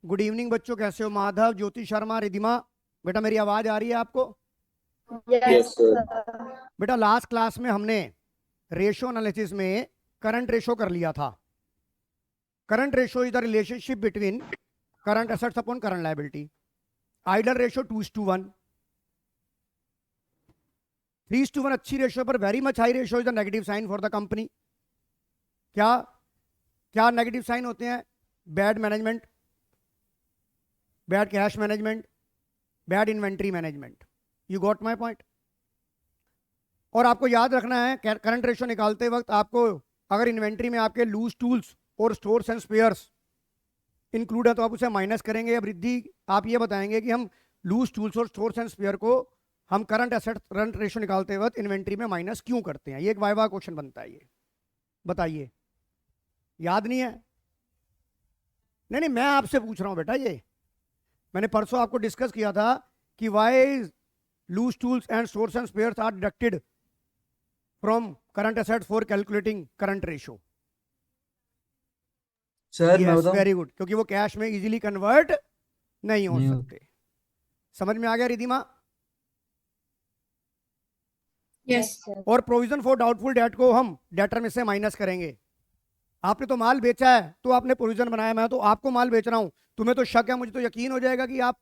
Good evening बच्चों, कैसे हो? माधव, ज्योति शर्मा, रिधिमा, बेटा मेरी आवाज आ रही है आपको? Yes sir. बेटा लास्ट क्लास में हमने रेशो एनालिसिस में करंट रेशो कर लिया था। Current ratio is the relationship between current assets upon current liability. Ideal ratio 2:1, 3:1 अच्छी रेशो पर very much high ratio is the negative sign for the company. क्या क्या नेगेटिव साइन होते हैं? Bad management, bad cash management, bad inventory management. You got my point? और आपको याद रखना है करंट रेशो निकालते वक्त आपको, अगर इन्वेंट्री में आपके लूज टूल्स और स्टोर्स एंड स्पेयर्स इंक्लूड है तो आप उसे माइनस करेंगे। अब रिद्धि आप ये बताएंगे कि हम लूज टूल्स और स्टोर्स एंड स्पेयर को हम करंट एसेट करंट रेशो निकालते वक्त इन्वेंट्री में माइनस क्यों करते हैं? ये एक वाइवा क्वेश्चन बनता है, ये बताइए। याद नहीं है? नहीं नहीं, मैं आपसे पूछ रहा हूं बेटा। ये मैंने परसों आपको डिस्कस किया था कि why loose tools and stores and spares are deducted from current asset for calculating current ratio. Sir मैं यस, बताऊं? वेरी गुड, क्योंकि वो कैश में इजीली कन्वर्ट नहीं हो नहीं हो। सकते। समझ में आ गया रिधिमा? यस। और प्रोविजन फॉर डाउटफुल डेट को हम डेटर में से माइनस करेंगे। आपने तो माल बेचा है तो आपने प्रोविजन बनाया, मैं तो आपको माल बेच रहा हूं, तुम्हें तो शक है, मुझे तो यकीन हो जाएगा कि आप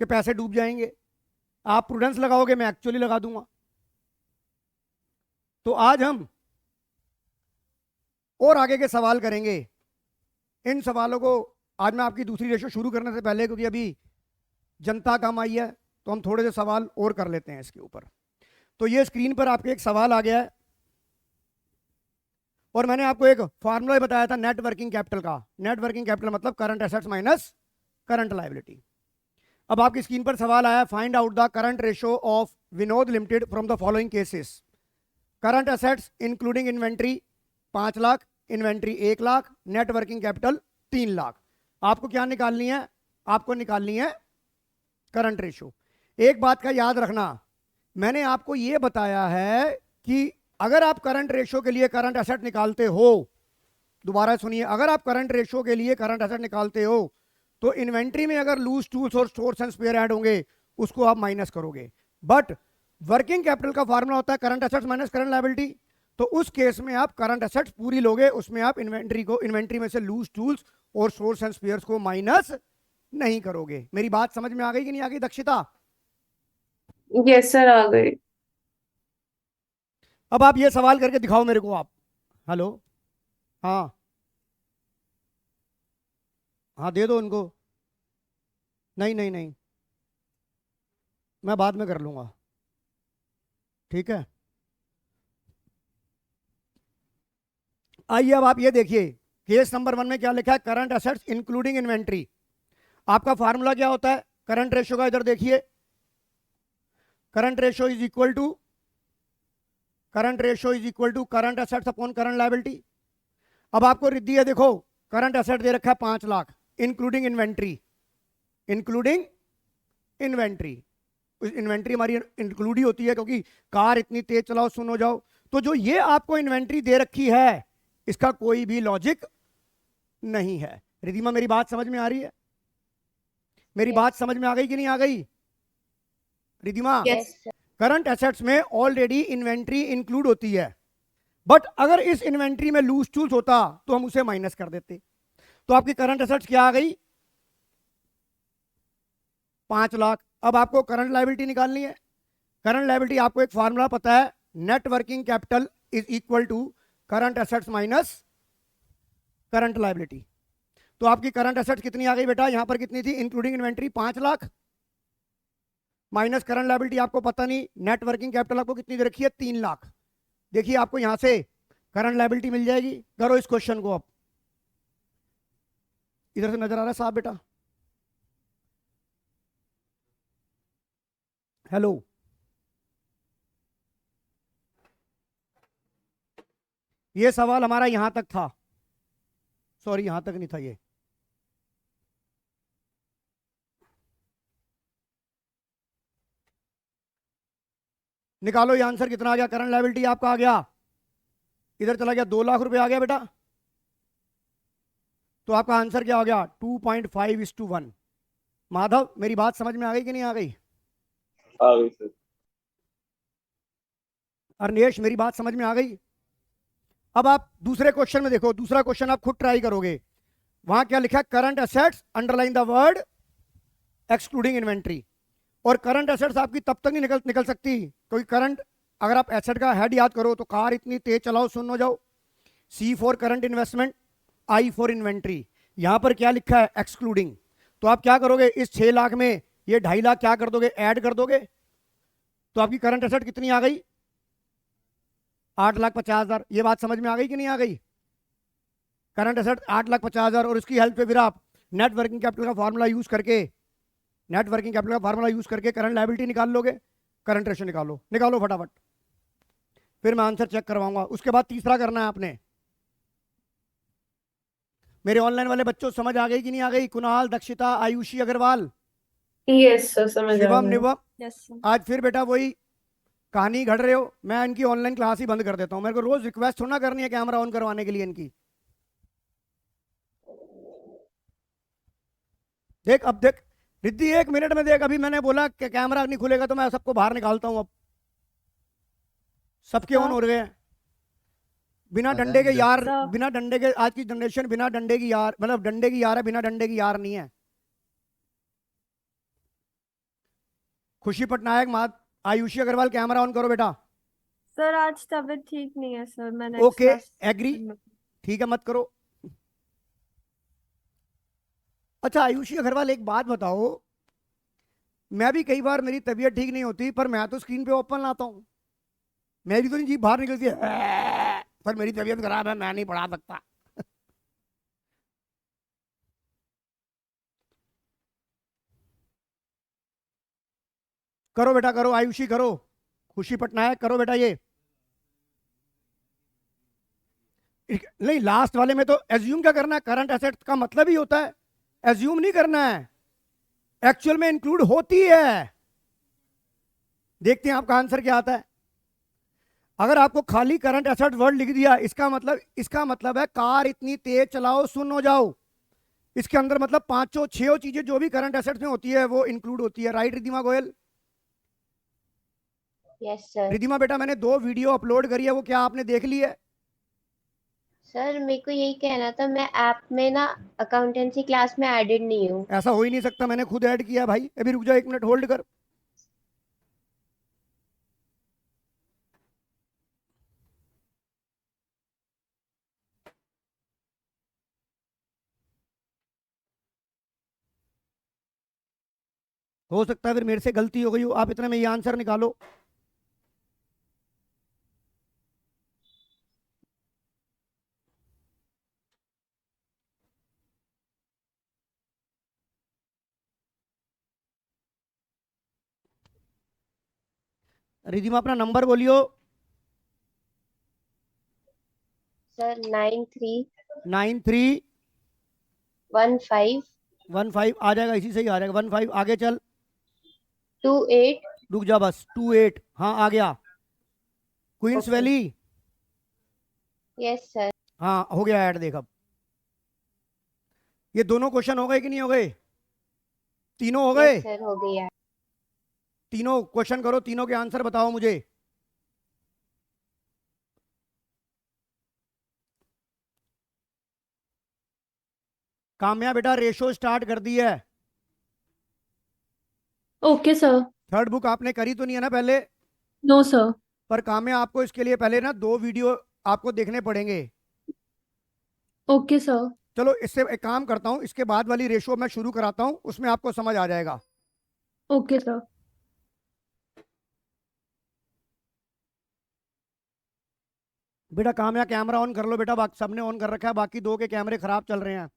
के पैसे डूब जाएंगे। आप प्रूडेंस लगाओगे, मैं एक्चुअली लगा दूंगा। तो आज हम और आगे के सवाल करेंगे। इन सवालों को आज मैं आपकी दूसरी रेशो शुरू करने से पहले, क्योंकि अभी जनता कम आई है, तो हम थोड़े से सवाल और कर लेते हैं इसके ऊपर। तो ये स्क्रीन पर आपके एक सवाल आ गया है और मैंने आपको एक फार्मूला बताया था नेट वर्किंग कैपिटल का। नेट वर्किंग कैपिटल मतलब current assets minus current liability. अब आपकी स्क्रीन पर सवाल आया, find out the current ratio of Vinod limited from the following cases. Current assets including inventory 5 lakh, inventory 1 lakh, net working capital 3 lakh. आपको क्या निकालनी है? आपको निकालनी है करंट रेशो। एक बात का याद रखना, मैंने आपको यह बताया है कि अगर आप करंट रेशो के लिए करंट एसेट निकालते हो, दोबारा सुनिए, अगर आप करंट रेशो के लिए करंट एसेट निकालते हो तो इन्वेंट्री में अगर लूज टूल्स और स्टोर्स एंड स्पेयर ऐड होंगे उसको आप माइनस करोगे। बट वर्किंग कैपिटल का फार्मूला होता है current assets minus current liability. तो उस केस में आप करंट एसेट्स पूरी लोगे, उसमें आप इन्वेंट्री में से लूज टूल्स और स्टोर्स एंड स्पेयर्स को माइनस नहीं करोगे। मेरी बात समझ में आ गई कि नहीं आ गई दक्षिता? यस सर, आ गई। अब आप ये सवाल करके दिखाओ मेरे को। आप हेलो, हाँ हाँ दे दो उनको। नहीं नहीं नहीं, मैं बाद में कर लूंगा, ठीक है? आइए अब आप ये देखिए, केस नंबर 1 में क्या लिखा है? Current assets including inventory. आपका फार्मूला क्या होता है करंट रेशो का? इधर देखिए, current ratio is equal to current assets upon current liability. अब आपको रिद्धि है, देखो करंट एसेट दे रखा है 5 lakh including inventory. Including inventory, inventory हमारी इंक्लूड ही होती है क्योंकि कार इतनी तेज चलाओ सुन हो जाओ। तो जो ये आपको इन्वेंट्री दे रखी है इसका कोई भी लॉजिक नहीं है। रिधिमा मेरी बात समझ में आ रही है? मेरी बात समझ में आ गई कि नहीं आ गई रिधिमा? यस। करंट एसेट्स में ऑलरेडी इन्वेंट्री इंक्लूड होती है, बट अगर इस इन्वेंट्री में लूज टूल्स होता तो हम उसे माइनस कर देते। तो आपकी करंट एसेट्स क्या आ गई? 5 लाख। अब आपको करंट लायबिलिटी निकालनी है। करंट लायबिलिटी आपको एक फार्मूला पता है, net working capital is equal to current assets minus current liability. तो आपकी करंट एसेट्स कितनी आ गई बेटा? यहां पर कितनी थी including inventory? 5 lakh minus current liability आपको पता नहीं, नेट वर्किंग कैपिटल आपको कितनी दे रखी है? 3 लाख। देखिए आपको यहां से करंट लायबिलिटी मिल जाएगी। करो इस क्वेश्चन को। अब इधर से नजर आ रहा है साहब बेटा? हेलो, ये सवाल हमारा यहां तक था, सॉरी यहां तक नहीं था ये। निकालो ये आंसर कितना आ गया? करंट लायबिलिटी आपका आ गया, इधर चला गया 2 लाख रुपए आ गया बेटा। तो आपका आंसर क्या हो गया 2.5:1। माधव मेरी बात समझ में आ गई कि नहीं आ गई? आ गई सर। अरनेश मेरी बात समझ में आ गई? अब आप दूसरे क्वेश्चन में देखो, दूसरा क्वेश्चन आप खुद ट्राई करोगे। वहां क्या लिखा है? Current assets, underline the word excluding inventory. और करंट एसेट्स आपकी तब तक नहीं निकल सकती, क्योंकि करंट, अगर आप एसेट का हेड याद करो तो कार इतनी तेज चलाओ सुन हो जाओ, C for current investment, I for inventory. यहां पर क्या लिखा है? एक्सक्लूडिंग। तो आप क्या करोगे? इस 6 लाख में ये 2.5 लाख क्या कर दोगे? ऐड कर दोगे। तो आपकी करंट एसेट कितनी आ गई? 8,50,000। ये बात समझ में आ गई कि नहीं आ गई? करंट एसेट 8,50,000 और उसकी हेल्प पे फिर आप नेट वर्किंग कैपिटल का फार्मूला यूज करके, नेट वर्किंग कैपिटल का फार्मूला यूज करके करंट लायबिलिटी निकाल लोगे, करंट रेशियो निकालो, निकालो फटाफट, फिर मैं आंसर चेक करवाऊंगा। उसके बाद तीसरा करना है आपने। मेरे ऑनलाइन वाले बच्चों समझ आ गई कि नहीं आ गई? कुणाल, दक्षिता, आयुषी अग्रवाल, यस सर, समझ आ शिवम, गया। निवम, यस सर। आज फिर बेटा वही कहानी घड़ रहे हो। मैं इनकी ऑनलाइन क्लास ही बंद कर देता हूँ, मेरे को रोज रिक्वेस्ट थोड़ा करनी है कैमरा ऑन करवाने के लिए इनकी। देख अब देख रिद्धि, 1 मिनट में देख, अभी मैंने बोला कि कैमरा नहीं खुलेगा तो मैं सबको बाहर निकालता हूँ। अब सबके ऑन हो रहे हैं बिना डंडे के यार, बिना डंडे के। आज की जनरेशन बिना डंडे की यार, मतलब डंडे की यार है, बिना डंडे की यार नहीं है। खुशी पटनायक, आयुषी अग्रवाल, कैमरा ऑन करो बेटा। सर आज तबीयत ठीक नहीं है सर, मैं ओके, नेक्स्ट एग्री, ठीक है, मत करो। अच्छा आयुषी अग्रवाल एक बात बताओ, मैं भी कई बार मेरी तबीयत ठीक नहीं होती पर मैं तो स्क्रीन पे ओपन लाता हूँ, मेरी तो नहीं जीभ बाहर निकलती है पर मेरी तबीयत खराब है मैं नहीं पढ़ा सकता। करो बेटा करो, आयुषी करो, खुशी पटनायक करो बेटा। ये नहीं, लास्ट वाले में तो एज्यूम क्या करना है? करंट एसेट का मतलब ही होता है एज्यूम नहीं करना है, एक्चुअल में इंक्लूड होती है। देखते हैं आपका आंसर क्या आता है। अगर आपको खाली करंट एसेट वर्ड लिख दिया, इसका मतलब है कार इतनी तेज चलाओ सुन हो जाओ। इसके अंदर मतलब 5-6 चीजें जो भी करंट एसेट्स में होती है वो इंक्लूड होती है। Right Riddhima Goyal? Yes sir. Riddhima बेटा मैंने 2 वीडियो अपलोड करी है, वो क्या आपने देख ली है? सर मेरे को यही कहना था, मैं ऐप में ना अकाउंटेंसी क्लास में एडेड नहीं हूँ। ऐसा हो ही नहीं सकता, मैंने खुद ऐड किया भाई। अभी रुक जाओ 1 मिनट होल्ड कर। हो सकता है फिर मेरे से गलती हो गई हो, आप इतने में ये आंसर निकालो। रिद्धिमा अपना नंबर बोलियो। सर 9315 9315 आ जाएगा, इसी से ही आ जाएगा। 15 आगे चल, 28। रुक जा बस, 28, हाँ आ गया। Queens okay. Valley, yes sir. हाँ हो गया ऐड। देख अब ये दोनों क्वेश्चन हो गए कि नहीं हो गए? तीनों हो गए? यस सर, हो गया। तीनों क्वेश्चन करो, तीनों के आंसर बताओ मुझे। काम्या बेटा रेशो स्टार्ट कर दी है। Okay sir. थर्ड बुक आपने करी तो नहीं है ना पहले? No sir. पर काम्या आपको इसके लिए पहले ना 2 वीडियो आपको देखने पड़ेंगे। Okay sir. चलो इससे एक काम करता हूं, इसके बाद वाली रेशो मैं शुरू कराता हूं, उसमें आपको समझ आ जाएगा। Okay sir. बेटा काम्या कैमरा ऑन कर लो बेटा, बाकी सबने ऑन कर रखा है, बाकी 2 के कैमरे खराब चल रहे हैं।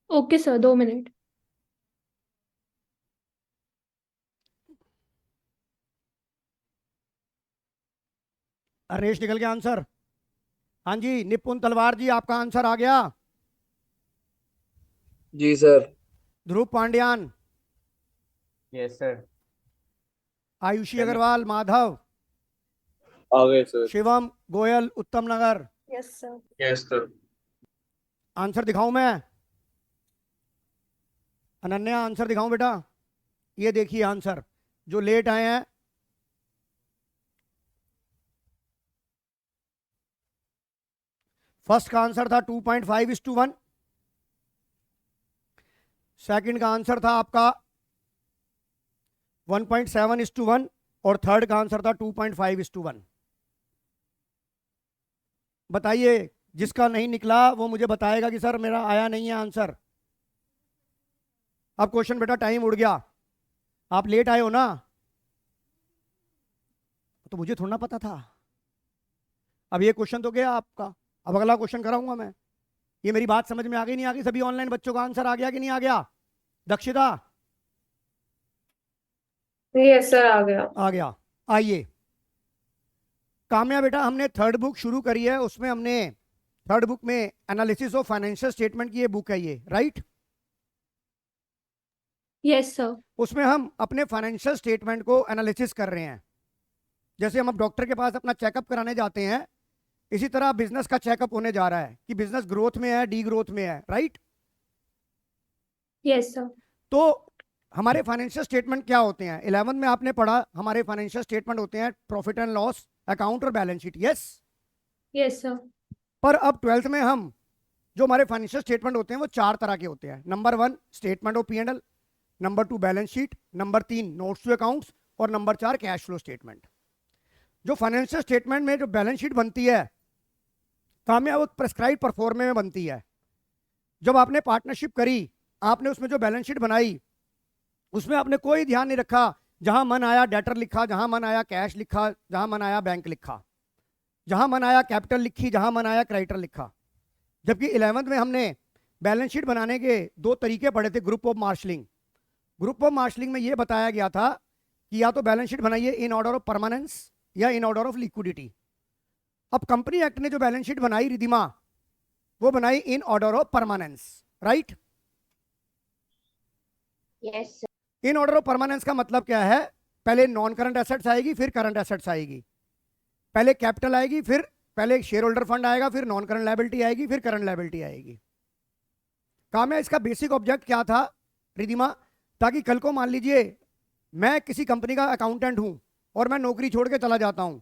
Okay sir, 2 minute. अरेश निकल गया आंसर। हाँ जी निपुण तलवार जी आपका आंसर आ गया। जी sir. Dhruv Pandyan, yes sir. Ayushi Agarwal, Madhav, आ गए sir. Shivam, Goyal, Uttam Nagar, yes sir. Yes sir. Answer दिखाऊं मैं? अनन्या आंसर दिखाऊं बेटा? ये देखिए आंसर जो लेट आए हैं। फर्स्ट का आंसर था 2.5:1। सेकंड का आंसर था आपका 1.7:1 और थर्ड का आंसर था 2.5:1। बताइए, जिसका नहीं निकला वो मुझे बताएगा कि सर मेरा आया नहीं है आंसर। अब क्वेश्चन बेटा टाइम उड़ गया, आप लेट आए हो ना, तो मुझे थोड़ा ना पता था। अब ये क्वेश्चन तो गया आपका, अब अगला क्वेश्चन कराऊंगा मैं। ये मेरी बात समझ में आ गई नहीं आ गई? सभी ऑनलाइन बच्चों का आंसर आ गया कि नहीं आ गया? दक्षिता यस सर, आ गया। आ गया। आइए काम्या बेटा, हमने थर्ड बुक शुरू करी है, उसमें हमने थर्ड बुक में एनालिसिस ऑफ फाइनेंशियल स्टेटमेंट की ये बुक है, ये राइट? Yes, sir. उसमें हम अपने फाइनेंशियल स्टेटमेंट को एनालिसिस कर रहे हैं। जैसे हम अब डॉक्टर के पास अपना चेकअप कराने जाते हैं, इसी तरह बिजनेस का चेकअप होने जा रहा है कि बिजनेस ग्रोथ में है, डी ग्रोथ में है, राइट? Yes, sir. तो हमारे फाइनेंशियल स्टेटमेंट क्या होते हैं? 11 में आपने पढ़ा, हमारे फाइनेंशियल स्टेटमेंट होते हैं प्रॉफिट एंड लॉस अकाउंट और balance sheet, yes? Yes, sir. पर अब 12th में हम जो हमारे फाइनेंशियल स्टेटमेंट होते हैं वो 4 तरह के होते हैं। Number 1 statement of P&L, number 2 balance sheet, number 3 notes to accounts और नंबर 4 कैश फ्लो स्टेटमेंट। जो फाइनेंशियल स्टेटमेंट में जो बैलेंस शीट बनती है कामयाब, वो प्रेस्क्राइब परफॉर्मे में बनती है। जब आपने पार्टनरशिप करी, आपने उसमें जो बैलेंस शीट बनाई उसमें आपने कोई ध्यान नहीं रखा, जहां मन आया डेटर लिखा, जहां मन आया कैश लिखा, जहां मन आया बैंक लिखा, जहां मन आया कैपिटल लिखी, जहां मन आया क्रेडिटर लिखा। जबकि 11th में हमने बैलेंस शीट बनाने के 2 तरीके पढ़े थे, group of marshalling. Group of marshalling में यह बताया गया था कि या तो बैलेंस शीट बनाइए इन ऑर्डर ऑफ परमानेंस या इन ऑर्डर ऑफ लिक्विडिटी। अब कंपनी एक्ट ने जो बैलेंस शीट बनाई रिधिमा, वो बनाई in order of permanence, right? Yes in order of permanence का मतलब क्या है? पहले नॉन करंट एसेट्स आएगी, फिर करंट एसेट्स आएगी, पहले कैपिटल आएगी, फिर पहले शेयर होल्डर फंड आएगा, फिर नॉन करंट लायबिलिटी आएगी, फिर करंट लायबिलिटी आएगी। काम है इसका बेसिक ऑब्जेक्ट क्या था रिधिमा? ताकि कल को मान लीजिए मैं किसी कंपनी का अकाउंटेंट हूं और मैं नौकरी छोड़ के चला जाता हूं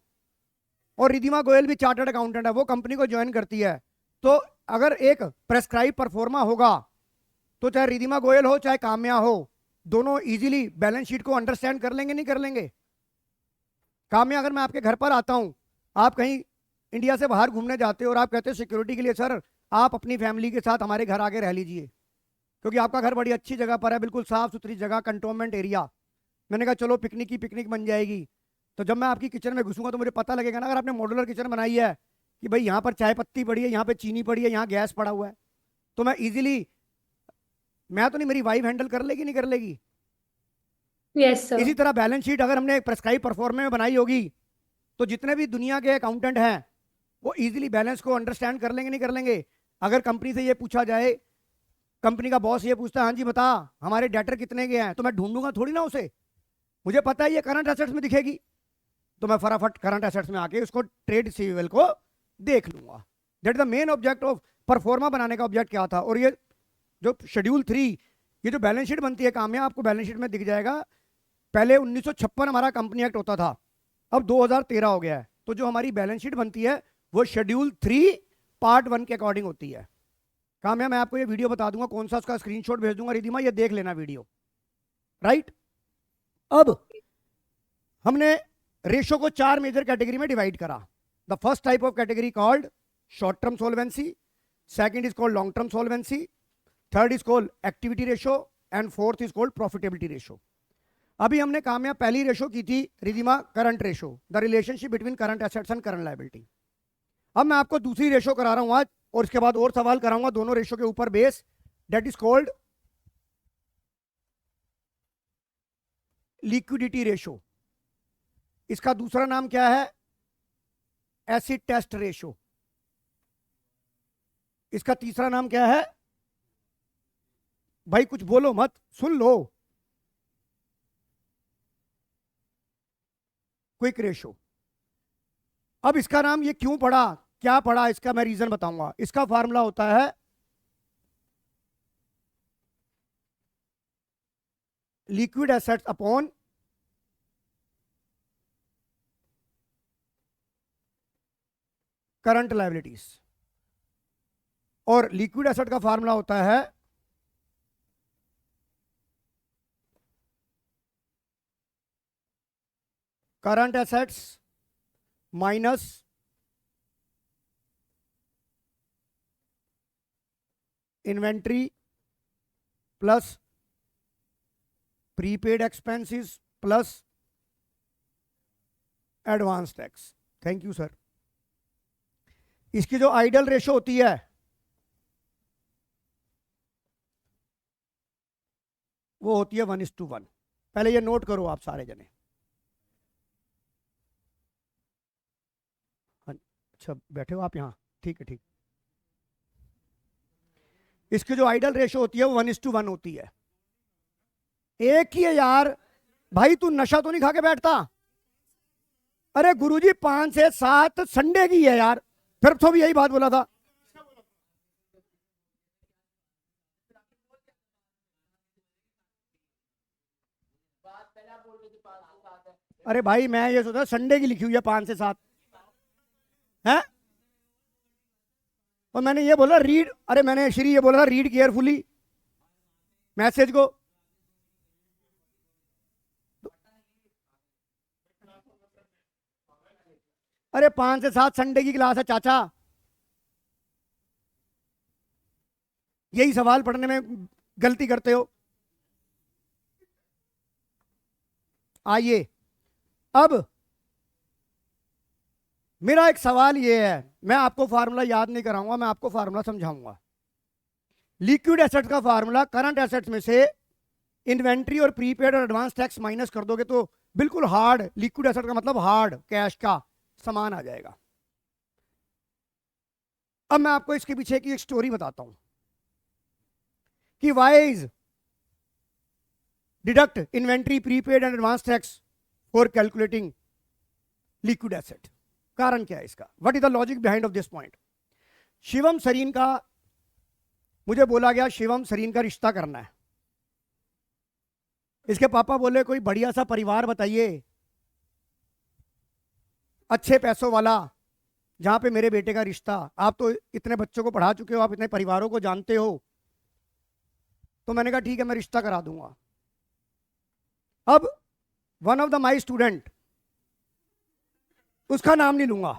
और रिधिमा गोयल भी चार्टर्ड अकाउंटेंट है, वो कंपनी को ज्वाइन करती है, तो अगर एक प्रेस्क्राइब परफॉर्मा होगा तो चाहे रिधिमा गोयल हो चाहे काम्या हो, दोनों इजीली बैलेंस शीट को अंडरस्टैंड कर लेंगे, नहीं कर लेंगे? काम्या, अगर मैं आपके घर पर आता हूं, आप कहीं इंडिया से बाहर घूमने जाते हो और आप कहते हो सिक्योरिटी के लिए सर आप अपनी फैमिली के साथ हमारे घर आके रह लीजिए, क्योंकि आपका घर बड़ी अच्छी जगह पर है, बिल्कुल साफ सुथरी जगह, कंटोनमेंट एरिया। मैंने कहा चलो पिकनिक की पिकनिक बन जाएगी। तो जब मैं आपकी किचन में घुसूंगा तो मुझे पता लगेगा ना, अगर आपने मॉड्यूलर किचन बनाई है कि भाई यहाँ पर चाय पत्ती पड़ी है, यहाँ पे चीनी पड़ी है, यहाँ गैस पड़ा हुआ है, तो मैं इजीली, मैं तो नहीं, मेरी वाइफ हैंडल कर लेगी, नहीं कर लेगी? Yes, sir. इसी तरह बैलेंस शीट अगर हमने प्रेस्क्राइब परफॉर्मे में बनाई होगी तो जितने भी दुनिया के अकाउंटेंट हैं वो इजीली बैलेंस को अंडरस्टैंड कर लेंगे, नहीं कर लेंगे? अगर कंपनी से ये पूछा जाए, कंपनी का बॉस ये पूछता है हाँ जी बता हमारे डेटर कितने के हैं, तो मैं ढूंढूंगा थोड़ी ना उसे, मुझे पता है ये करंट एसेट्स में दिखेगी, तो मैं फटाफट करंट एसेट्स में आके उसको ट्रेड रिसीवेबल को देख लूंगा। That the main object of pro forma बनाने का ऑब्जेक्ट क्या था। और ये जो शेड्यूल 3, ये जो बैलेंस शीट बनती है काम्या, आपको बैलेंस शीट में दिख जाएगा, पहले 1956 हमारा कंपनी एक्ट होता था, अब 2013 हो गया है, तो जो हमारी बैलेंस शीट बनती है वो शेड्यूल 3 पार्ट 1 के अकॉर्डिंग होती है। काम्या, मैं आपको ये वीडियो बता दूंगा, कौन सा उसका स्क्रीनशॉट भेज दूंगा, रिधिमा ये देख लेना वीडियो, राइट? अब हमने रेशो को 4 मेजर कैटेगरी में डिवाइड करा। The first type of category called short term solvency, second is called long term solvency, third is called activity ratio and fourth is called profitability ratio. अभी हमने काम्या पहली ratio की थी Ridhima current ratio, the relationship between current assets and current liability. अब मैं आपको दूसरी ratio करा रहा हूं आज, और इसके बाद और सवाल कराऊंगा दोनों रेशो के ऊपर base, that is called liquidity ratio. इसका दूसरा नाम क्या है? Acid test ratio. इसका तीसरा नाम क्या है? भाई कुछ बोलो मत, सुन लो। Quick ratio. अब इसका नाम ये क्यों पड़ा, क्या पड़ा, इसका मैं रीजन बताऊंगा। इसका फार्मूला होता है liquid assets upon current liabilities, और लिक्विड एसेट का फार्मूला होता है current assets minus inventory plus prepaid expenses plus advance tax. Thank you sir. इसकी जो आइडल रेशो होती है वो होती है 1:1। पहले ये नोट करो आप सारे जने। अच्छा बैठे हो आप यहाँ, ठीक है ठीक। इसकी जो आइडल रेशो होती है वो 1:1 होती है। एक ही है यार, भाई तू नशा तो नहीं खा के बैठता? अरे गुरुजी 5 से 7 संडे की है यार, फिर तो भी यही बात बोला था। अरे भाई मैं ये सोचा संडे की लिखी हुई है 5 से 7 है, और मैंने ये बोला रीड, अरे मैंने श्री ये बोला था रीड केयरफुली मैसेज को। अरे 5 से 7 संडे की क्लास है चाचा, यही सवाल पढ़ने में गलती करते हो। आइए अब मेरा एक सवाल ये है, मैं आपको फार्मूला याद नहीं कराऊंगा, मैं आपको फार्मूला समझाऊंगा। लिक्विड एसेट्स का फार्मूला करंट एसेट्स में से इन्वेंट्री और प्रीपेड और एडवांस टैक्स माइनस कर दोगे तो बिल्कुल हार्ड, लिक्विड एसेट का मतलब हार्ड कैश का समान आ जाएगा। अब मैं आपको इसके पीछे की एक स्टोरी बताता हूं कि why is deduct inventory prepaid and advance tax for calculating liquid asset. कारण क्या है इसका, what is the logic behind of this point. Shivam Sareen का, मुझे बोला गया शिवम सरीन का रिश्ता करना है। इसके पापा बोले कोई बढ़िया सा परिवार बताइए, अच्छे पैसों वाला, जहां पे मेरे बेटे का रिश्ता, आप तो इतने बच्चों को पढ़ा चुके हो, आप इतने परिवारों को जानते हो। तो मैंने कहा ठीक है मैं रिश्ता करा दूंगा। अब one of the my student, उसका नाम नहीं लूंगा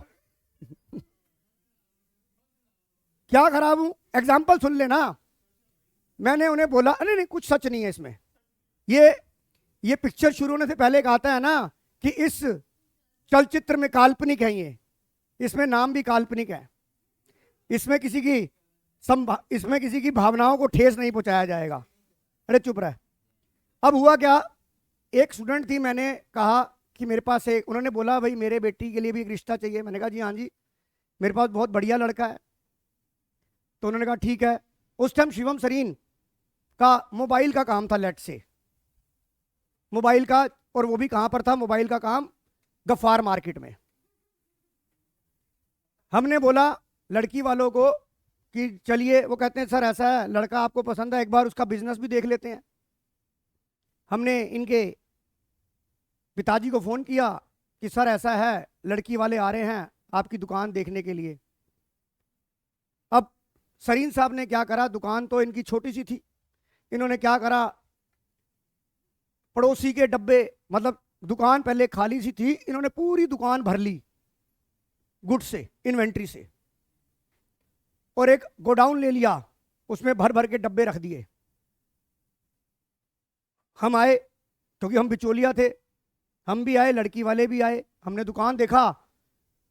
क्या खराब हूं, एग्जाम्पल सुन लेना। मैंने उन्हें बोला अरे नहीं कुछ सच नहीं है इसमें, ये पिक्चर शुरू होने से पहले कहता है ना कि इस चलचित्र में काल्पनिक है, ये इसमें नाम भी काल्पनिक है, इसमें किसी की भावनाओं को ठेस नहीं पहुंचाया जाएगा। अरे चुप रह। अब हुआ क्या, एक स्टूडेंट थी, मैंने कहा कि मेरे पास एक, उन्होंने बोला भाई मेरे बेटी के लिए भी एक रिश्ता चाहिए। मैंने कहा जी हाँ जी मेरे पास बहुत बढ़िया लड़का है। तो उन्होंने कहा ठीक है। उस टाइम शिवम सरीन का मोबाइल का काम था, लेट से मोबाइल का, और वो भी कहां पर था मोबाइल का काम, गफ्फार मार्केट में। हमने बोला लड़की वालों को कि चलिए, वो कहते हैं सर ऐसा है लड़का आपको पसंद है, एक बार उसका बिजनेस भी देख लेते हैं। हमने इनके पिताजी को फ़ोन किया कि सर ऐसा है लड़की वाले आ रहे हैं आपकी दुकान देखने के लिए। अब सरीन साहब ने क्या करा, दुकान तो इनकी छोटी सी थी, इन्होंने क्या करा, पड़ोसी के डब्बे, मतलब दुकान पहले खाली सी थी, इन्होंने पूरी दुकान भर ली गुड से, इन्वेंट्री से, और एक गोडाउन ले लिया, उसमें भर भर के डब्बे रख दिए। हम आए क्योंकि हम बिचौलिया थे, हम भी आए, लड़की वाले भी आए। हमने दुकान देखा,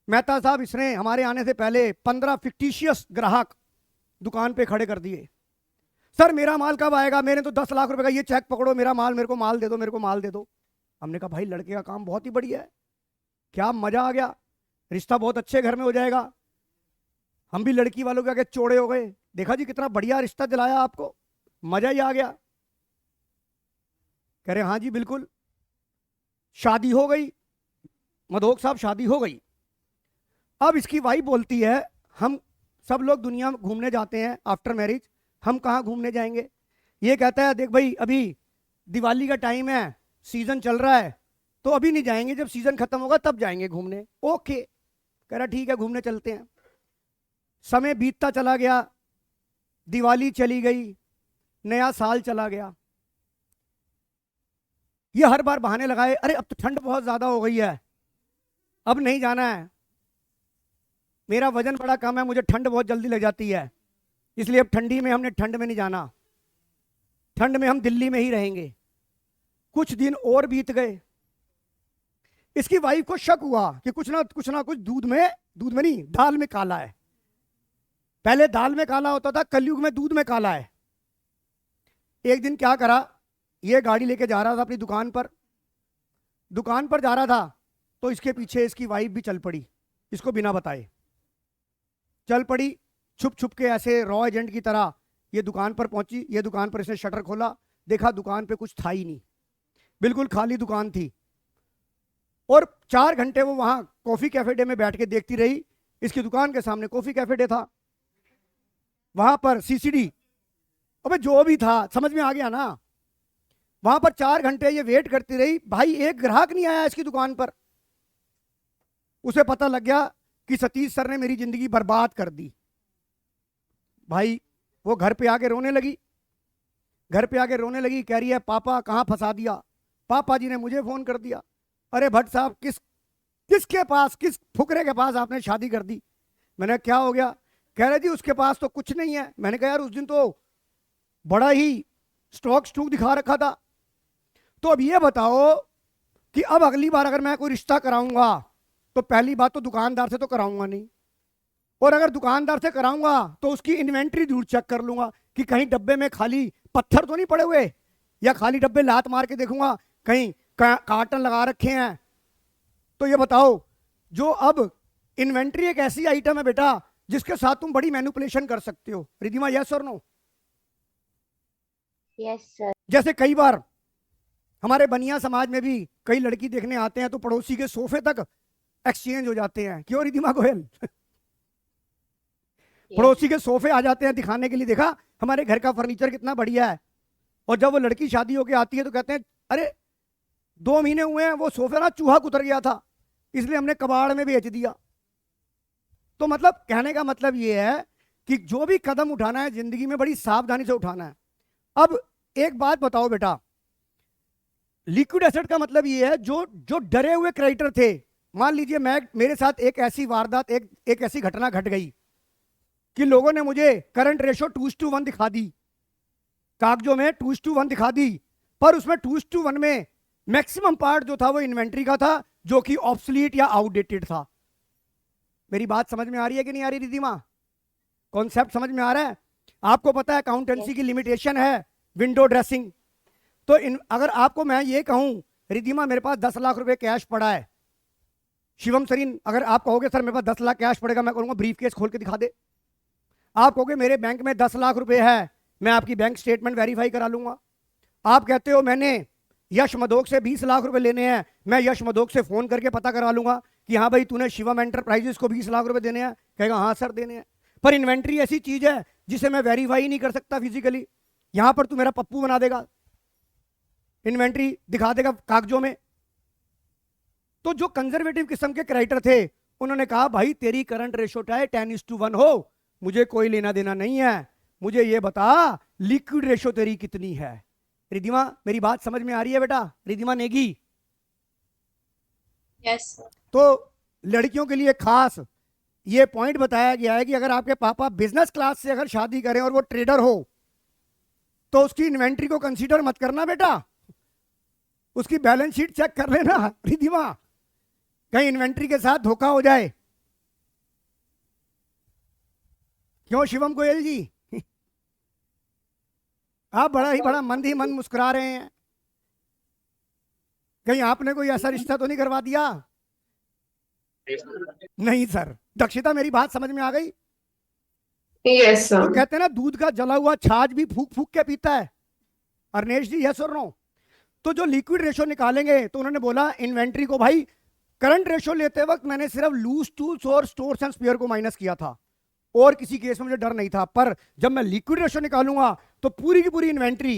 मेहता साहब इसने हमारे आने से पहले 15 फिक्टिशियस ग्राहक दुकान पे खड़े कर दिए। सर मेरा माल कब आएगा, मैंने तो 10 लाख रुपए का ये चेक पकड़ो, मेरा माल, मेरे को माल दे दो, मेरे को माल दे दो। हमने कहा भाई लड़के का काम बहुत ही बढ़िया है, क्या मजा आ गया, रिश्ता बहुत अच्छे घर में हो जाएगा। हम भी लड़की वालों के आगे चौड़े हो गए, देखा जी कितना बढ़िया रिश्ता दिलाया आपको, मजा ही आ गया। कह रहे हाँ जी बिल्कुल। शादी हो गई, मधोक साहब शादी हो गई। अब इसकी वाइफ बोलती है हम सब लोग दुनिया में घूमने जाते हैं आफ्टर मैरिज, हम कहाँ घूमने जाएंगे। ये कहता है देख भाई अभी दिवाली का टाइम है, सीजन चल रहा है, तो अभी नहीं जाएंगे, जब सीजन खत्म होगा तब जाएंगे घूमने। ओके, कह रहा ठीक है घूमने चलते हैं। समय बीतता चला गया, दिवाली चली गई, नया साल चला गया। ये हर बार बहाने लगाए, अरे अब तो ठंड बहुत ज्यादा हो गई है, अब नहीं जाना है, मेरा वजन बड़ा कम है, मुझे ठंड बहुत जल्दी लग जाती है, इसलिए अब ठंडी में हमने ठंड में नहीं जाना, ठंड में हम दिल्ली में ही रहेंगे। कुछ दिन और बीत गए, इसकी वाइफ को शक हुआ कि कुछ ना कुछ दूध में नहीं, दाल में काला है। पहले दाल में काला होता था, कलयुग में दूध में काला है। एक दिन क्या करा, ये गाड़ी लेके जा रहा था अपनी दुकान पर जा रहा था, तो इसके पीछे इसकी वाइफ भी चल पड़ी, इसको बिना बताए चल पड़ी, छुप छुप के ऐसे रॉ एजेंट की तरह ये दुकान पर पहुंची। ये दुकान पर इसने शटर खोला, देखा दुकान पे कुछ था ही नहीं, बिल्कुल खाली दुकान थी। और 4 घंटे वो वहां कॉफी कैफे डे में बैठ के देखती रही। इसकी दुकान के सामने कॉफी कैफे डे था, वहां पर सीसीडी, अबे जो भी था समझ में आ गया ना। वहां पर 4 घंटे ये वेट करती रही, भाई एक ग्राहक नहीं आया इसकी दुकान पर। उसे पता लग गया कि सतीश सर ने मेरी जिंदगी बर्बाद कर दी। भाई वो घर पे आके रोने लगी, कह रही है पापा कहाँ फंसा दिया, पापा जी ने मुझे फोन कर दिया। अरे भट्ट साहब किसके पास, किस फुकरे के पास आपने शादी कर दी? मैंने क्या हो गया? कह रहे जी उसके पास तो कुछ नहीं है। मैंने कहा यार उस दिन तो बड़ा ही स्टॉक दिखा रखा था। तो अब ये बताओ कि अब अगली बार अगर मैं कोई रिश्ता कराऊंगा तो पहली बात तो दुकानदार से तो कराऊंगा नहीं, और अगर दुकानदार से कराऊंगा तो उसकी इन्वेंट्री जरूर चेक कर लूंगा कि कहीं डब्बे में खाली पत्थर तो नहीं पड़े हुए, या खाली डब्बे लात मार के देखूंगा कहीं कार्टन लगा रखे हैं। तो ये बताओ, जो अब इन्वेंट्री एक ऐसी आइटम है बेटा जिसके साथ तुम बड़ी मैनिपुलेशन कर सकते हो। रिधिमा यस और नो? Yes sir. जैसे कई बार हमारे बनिया समाज में भी कई लड़की देखने आते हैं तो पड़ोसी के सोफे तक एक्सचेंज हो जाते हैं। क्यों रिधिमा गोयल? पड़ोसी के सोफे आ जाते हैं दिखाने के लिए, देखा हमारे घर का फर्नीचर कितना बढ़िया है। और जब वो लड़की शादी होके आती है तो कहते हैं अरे 2 महीने हुए हैं वो सोफा ना चूहा कुतर गया था, इसलिए हमने कबाड़ में बेच दिया। तो मतलब कहने का मतलब ये है कि जो भी कदम उठाना है जिंदगी में बड़ी सावधानी से उठाना है। अब एक बात बताओ बेटा, लिक्विड एसेट का मतलब ये है जो डरे हुए क्रेडिटर थे। मान लीजिए मेरे साथ एक ऐसी वारदात, एक ऐसी घटना घट गई कि लोगों ने मुझे करंट रेशो 2:1 दिखा दी, कागजों में 2:1 दिखा दी, पर उसमें 2:1 में मैक्सिमम पार्ट जो था वो इन्वेंट्री का था, जो कि ऑब्सोलीट या आउटडेटेड था। मेरी बात समझ में आ रही है कि नहीं आ रही रिधिमा? कॉन्सेप्ट समझ में आ रहा है? आपको पता है अकाउंटेंसी की लिमिटेशन है विंडो ड्रेसिंग। तो अगर आपको मैं ये कहूं रिधिमा मेरे पास 10 लाख रुपए कैश पड़ा है, शिवम सरीन अगर आप कहोगे सर मेरे पास 10 लाख कैश पड़ेगा, मैं कहूंगा ब्रीफ केस खोल के दिखा दे। आप कहोगे मेरे बैंक में 10 लाख रुपए है, मैं आपकी बैंक स्टेटमेंट वेरीफाई करा लूंगा। आप कहते हो मैंने यश मदोक से 20 लाख रुपए लेने हैं, मैं यश मदोक से फोन करके पता करा लूंगा कि हाँ भाई तूने शिवम एंटरप्राइजेस को 20 लाख रुपए देने हैं। कहेगा हाँ सर देने हैं। पर इन्वेंट्री ऐसी चीज है जिसे मैं वेरीफाई नहीं कर सकता फिजिकली। यहां पर तू मेरा पप्पू बना देगा, इन्वेंट्री दिखा देगा कागजों में। तो जो कंजर्वेटिव किस्म के क्रेडिटर थे उन्होंने कहा भाई तेरी करंट रेशो चाहे 10:1 हो, मुझे कोई लेना देना नहीं है, मुझे ये बता लिक्विड रेशो तेरी कितनी है। रिधिमा मेरी बात समझ में आ रही है बेटा? रिधिमा नेगी? यस। तो लड़कियों के लिए खास ये पॉइंट बताया गया है कि अगर आपके पापा बिजनेस क्लास से अगर शादी करें और वो ट्रेडर हो तो उसकी इन्वेंट्री को कंसीडर मत करना बेटा, उसकी बैलेंस शीट चेक कर लेना रिधिमा, कहीं इन्वेंट्री के साथ धोखा हो जाए। क्यों शिवम गोयल जी? आप बड़ा मंद ही मंद मुस्कुरा रहे हैं, कहीं आपने कोई ऐसा रिश्ता तो नहीं करवा दिया? नहीं सर। दक्षिता मेरी बात समझ में आ गई? यस तो सर। कहते हैं ना दूध का जला हुआ छाछ भी फूक फूक के पीता है। अर्नेश जी यस और नो? तो जो लिक्विड रेशो निकालेंगे तो उन्होंने बोला इन्वेंट्री को भाई करंट रेशो लेते वक्त मैंने सिर्फ लूज टूल्स और स्टोर्स एंड स्पेयर को माइनस किया था और किसी केस में मुझे डर नहीं था, पर जब मैं लिक्विड रेशो निकालूंगा तो पूरी की पूरी इन्वेंट्री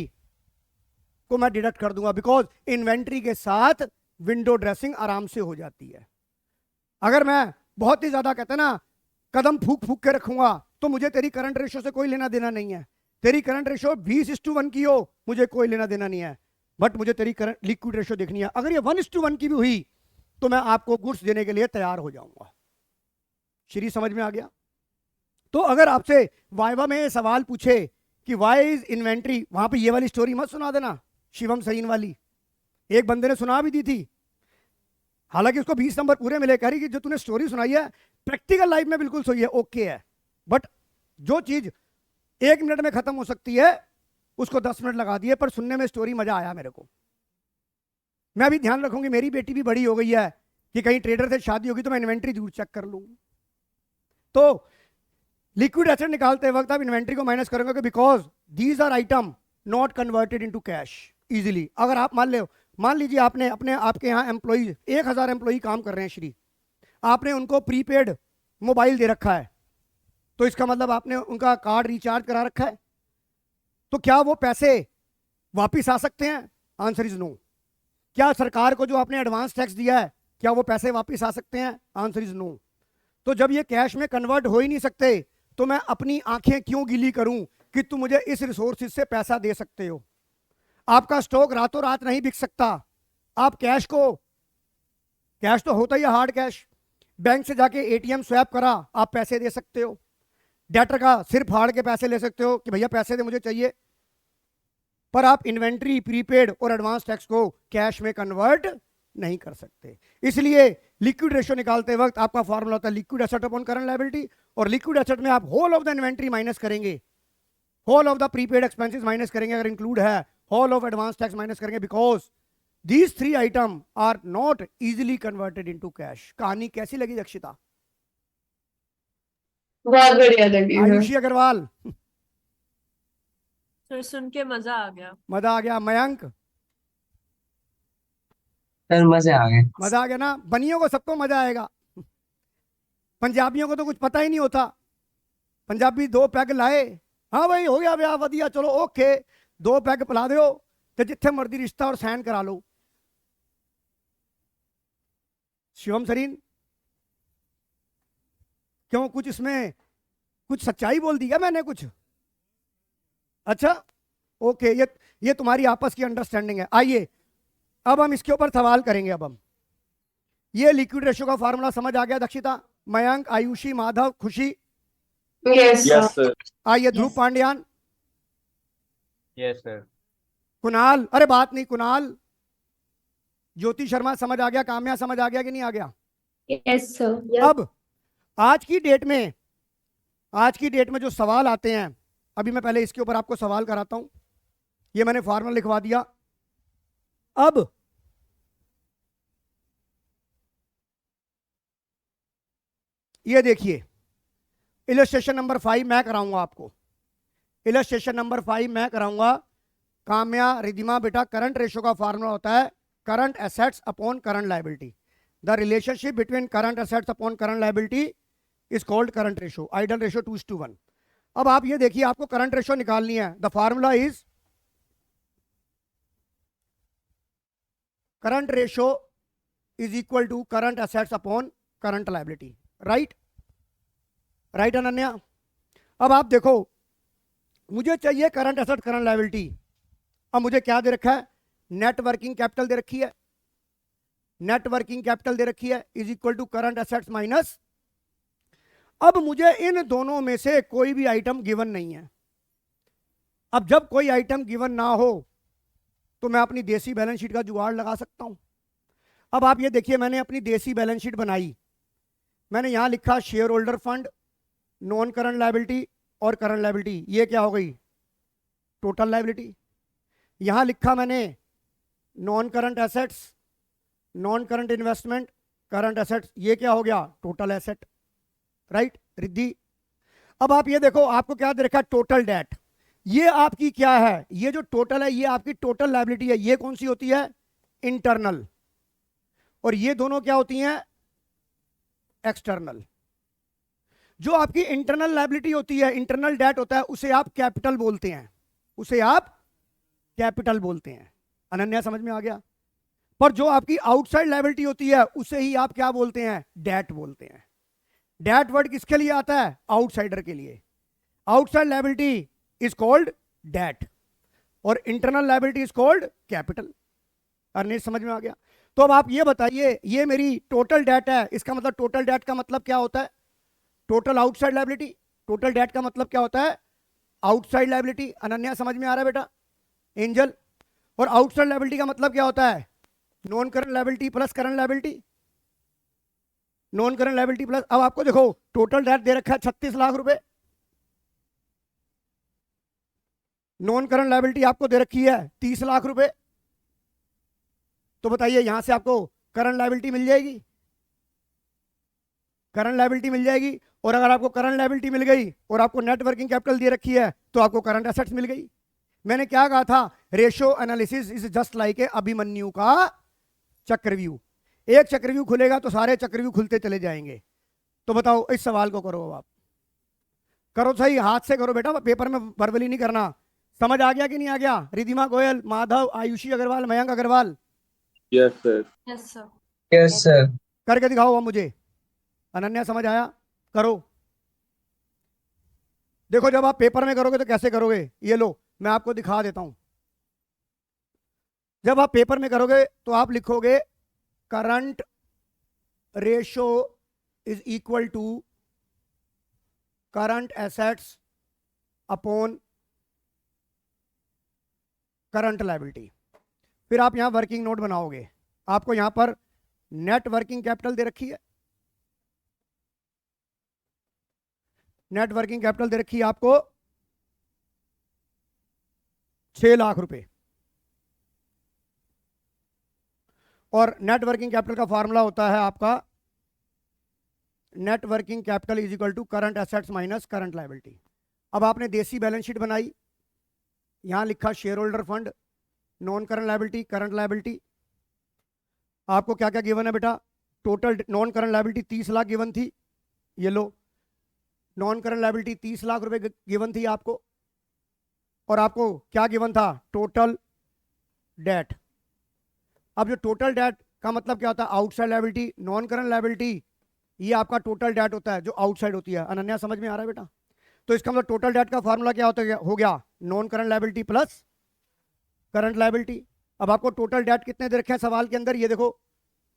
को मैं डिडक्ट कर दूंगा, बिकॉज इन्वेंट्री के साथ विंडो ड्रेसिंग आराम से हो जाती है। अगर मैं बहुत ही ज्यादा कहते हैं ना कदम फूक फूक के रखूंगा तो मुझे तेरी करंट रेशो से कोई लेना देना नहीं है। तेरी करंट रेशो 20:1 की हो, मुझे कोई लेना देना नहीं है, बट मुझे तेरी करंट लिक्विड रेशो देखनी है। अगर ये 1:1 की भी हुई तो मैं आपको गुड्स देने के लिए तैयार हो जाऊंगा। श्री समझ में आ गया? तो अगर आपसे वाइवा में ये सवाल पूछे कि वाई इज इन्वेंट्री, वहां पे ये वाली स्टोरी मत सुना देना, शिवम सरीन वाली। एक बंदे ने सुना भी दी थी, हालांकि उसको 20 नंबर पूरे मिले, कह रही कि जो तूने स्टोरी सुनाई है प्रैक्टिकल लाइफ में बिल्कुल सही है, ओके है, बट जो चीज 1 मिनट में खत्म हो सकती है उसको 10 मिनट लगा दिए, पर सुनने में स्टोरी मजा आया मेरे को। मैं भी ध्यान रखूंगी, मेरी बेटी भी बड़ी हो गई है कि कहीं ट्रेडर से शादी होगी तो मैं इन्वेंट्री जरूर चेक कर लूँ। तो लिक्विड एसेट निकालते वक्त आप इन्वेंट्री को माइनस करेंगे, because these are item not converted into cash easily. अगर आप मान लीजिए आपने आपके यहाँ एम्प्लॉई 1000 एम्प्लॉई काम कर रहे हैं श्री, आपने उनको प्रीपेड मोबाइल दे रखा है, तो इसका मतलब आपने उनका कार्ड रिचार्ज करा रखा है, तो क्या वो पैसे वापिस आ सकते हैं? Answer is no. क्या सरकार को जो आपने एडवांस टैक्स दिया है क्या वो पैसे वापिस आ सकते हैं? Answer is no. तो जब ये कैश में कन्वर्ट हो ही नहीं सकते तो मैं अपनी आंखें क्यों गीली करूं कि तुम मुझे इस रिसोर्सेज से पैसा दे सकते हो? आपका स्टॉक रातों रात नहीं बिक सकता। आप कैश तो होता ही है हार्ड कैश, बैंक से जाके एटीएम स्वैप करा आप पैसे दे सकते हो, डेटर का सिर फाड़ के पैसे ले सकते हो कि भैया पैसे दे मुझे चाहिए, पर आप इन्वेंट्री, प्रीपेड और एडवांस टैक्स को कैश में कन्वर्ट नहीं कर सकते। इसलिए लिक्विड रेशियो निकालते वक्त आपका फॉर्मूला होता है liquid asset upon current liability, और लिक्विड एसेट में आप whole of the inventory minus करेंगे, whole of the prepaid expenses minus करेंगे अगर इंक्लूड है, whole of advance tax minus करेंगे, because these 3 item are not easily converted into cash. कहानी कैसी लगी दक्षिता? बहुत बढ़िया लगी आयुषी अग्रवाल, सर सुन के मजा आ गया। मजा आ गया? मयंक, सर मजे आ गए। मजा आ गया ना? बनियों को सबको मजा आएगा, पंजाबियों को तो कुछ पता ही नहीं होता। पंजाबी 2 पैग लाए, हाँ भाई हो गया ब्याह वधिया, चलो ओके, 2 पैग पिला दो तो जिथे मर्जी रिश्ता और साइन करा लो। शिवम सरीन, क्यों, कुछ इसमें कुछ सच्चाई बोल दी क्या मैंने कुछ? अच्छा ओके, ये तुम्हारी आपस की अंडरस्टैंडिंग है। आइए अब हम इसके ऊपर सवाल करेंगे। अब हम ये लिक्विड रेशियो का फार्मूला समझ आ गया दक्षिता, मयंक, आयुषी, माधव, खुशी? Yes Yes, sir. आइए ध्रुव पांड्यान, यस सर। कुणाल, अरे बात नहीं कुणाल, ज्योति शर्मा समझ आ गया, काम्या समझ आ गया कि नहीं आ गया? Yes, sir. अब आज की डेट में जो सवाल आते हैं, अभी मैं पहले इसके ऊपर आपको सवाल कराता हूं। ये मैंने फार्मूला लिखवा दिया। अब ये देखिए, इलस्ट्रेशन नंबर 5 मैं कराऊंगा आपको, इलस्ट्रेशन नंबर 5 मैं कराऊंगा। काम्या, रिधिमा, बेटा करंट रेशियो का फार्मूला होता है current assets upon current liability. The relationship between current assets upon current liability is called current ratio, ideal ratio 2:1। अब आप ये देखिए, आपको करंट रेशियो निकालनी है। The formula is current ratio is equal to current assets upon current liability, right? Right Ananya? अब आप देखो, मुझे चाहिए करंट एसेट करंट लायबिलिटी। अब मुझे क्या दे रखा है? नेट वर्किंग कैपिटल दे रखी है, नेट वर्किंग कैपिटल दे रखी है is equal to current assets minus. अब मुझे इन दोनों में से कोई भी आइटम गिवन नहीं है। अब जब कोई आइटम गिवन ना हो तो मैं अपनी देसी बैलेंस शीट का जुगाड़ लगा सकता हूं। अब आप ये देखिए, मैंने अपनी देसी बैलेंस शीट बनाई, मैंने यहां लिखा shareholder fund, non current liability और करंट लायबिलिटी। ये क्या हो गई? Total liability. यहां लिखा मैंने non current assets, non current investment, current assets. ये क्या हो गया? Total asset, right Riddhi? अब आप ये देखो, आपको क्या दे रखा है? Total date. ये आपकी क्या है? ये जो टोटल है ये आपकी टोटल लायबिलिटी है। ये कौन सी होती है? इंटरनल। और ये दोनों क्या होती हैं? एक्सटर्नल। जो आपकी इंटरनल लायबिलिटी होती है, इंटरनल डेट होता है, उसे आप कैपिटल बोलते हैं, उसे आप कैपिटल बोलते हैं। अनन्या समझ में आ गया? पर जो आपकी आउटसाइड लायबिलिटी होती है उसे ही आप क्या बोलते हैं? डेट बोलते हैं। डेट वर्ड किसके लिए आता है? आउटसाइडर के लिए। Outside liability is called debt और internal liability is called capital. Arnesh समझ में आ गया? तो अब आप ये बताइए, ये मेरी टोटल डेट है, इसका मतलब टोटल डेट का मतलब क्या होता है? Total outside liability. Total date का मतलब क्या होता है? Outside liability. अनन्या समझ में आ रहा है बेटा? एंजल? और आउटसाइड लायबिलिटी का मतलब क्या होता है? Non current liability plus current liability. Non current liability plus, अब आपको देखो टोटल डेट दे रखा है 36 लाख रुपए, नॉन करंट लायबिलिटी आपको दे रखी है 30 लाख रुपए। तो बताइए यहां से आपको करंट लायबिलिटी मिल जाएगी? करंट लायबिलिटी मिल जाएगी। और अगर आपको करंट लायबिलिटी मिल गई और आपको नेट वर्किंग कैपिटल दे रखी है तो आपको करंट एसेट्स मिल गई। मैंने क्या कहा था? Ratio analysis is just like a Abhimanyu का चक्रव्यूह। एक चक्रव्यूह खुलेगा तो सारे चक्रव्यूह खुलते चले जाएंगे। तो बताओ इस सवाल को करो, अब आप करो सही, हाथ से करो बेटा, पेपर में वर्बली नहीं करना। समझ आ गया कि नहीं आ गया? Ridhima Goyal, Madhav, Ayushi Agarwal, Mayank Agarwal, Yes, sir. Yes, sir. Yes sir. करके दिखाओ अब मुझे। अनन्या समझ आया? करो। देखो जब आप पेपर में करोगे तो कैसे करोगे, ये लो मैं आपको दिखा देता हूं। जब आप पेपर में करोगे तो आप लिखोगे current ratio is equal to current assets upon current liability. फिर आप यहां वर्किंग नोट बनाओगे। आपको यहां पर नेट वर्किंग कैपिटल दे रखी है, नेट वर्किंग कैपिटल दे रखी है आपको 6 लाख रुपए। और नेट वर्किंग कैपिटल का फॉर्मूला होता है आपका net working capital is equal to current assets minus current liability. अब आपने देसी बैलेंस शीट बनाई, यहां लिखा shareholder fund, non current liability, current liability. आपको क्या क्या गिवन है बेटा? Total non current liability 30 lakh given थी, ये लो नॉन करंट लायबिलिटी 30 लाख रुपए गिवन थी आपको। और आपको क्या गिवन था? Total date. अब जो टोटल डेट का मतलब क्या होता है? Outside liability. Non current liability ये आपका टोटल डेट होता है जो आउटसाइड होती है। अनन्या समझ में आ रहा है बेटा? तो इसका मतलब टोटल डेट का फॉर्मूला क्या होता है? हो गया non current liability plus current liability. अब आपको टोटल डेट कितने दे रखे हैं सवाल के अंदर? ये देखो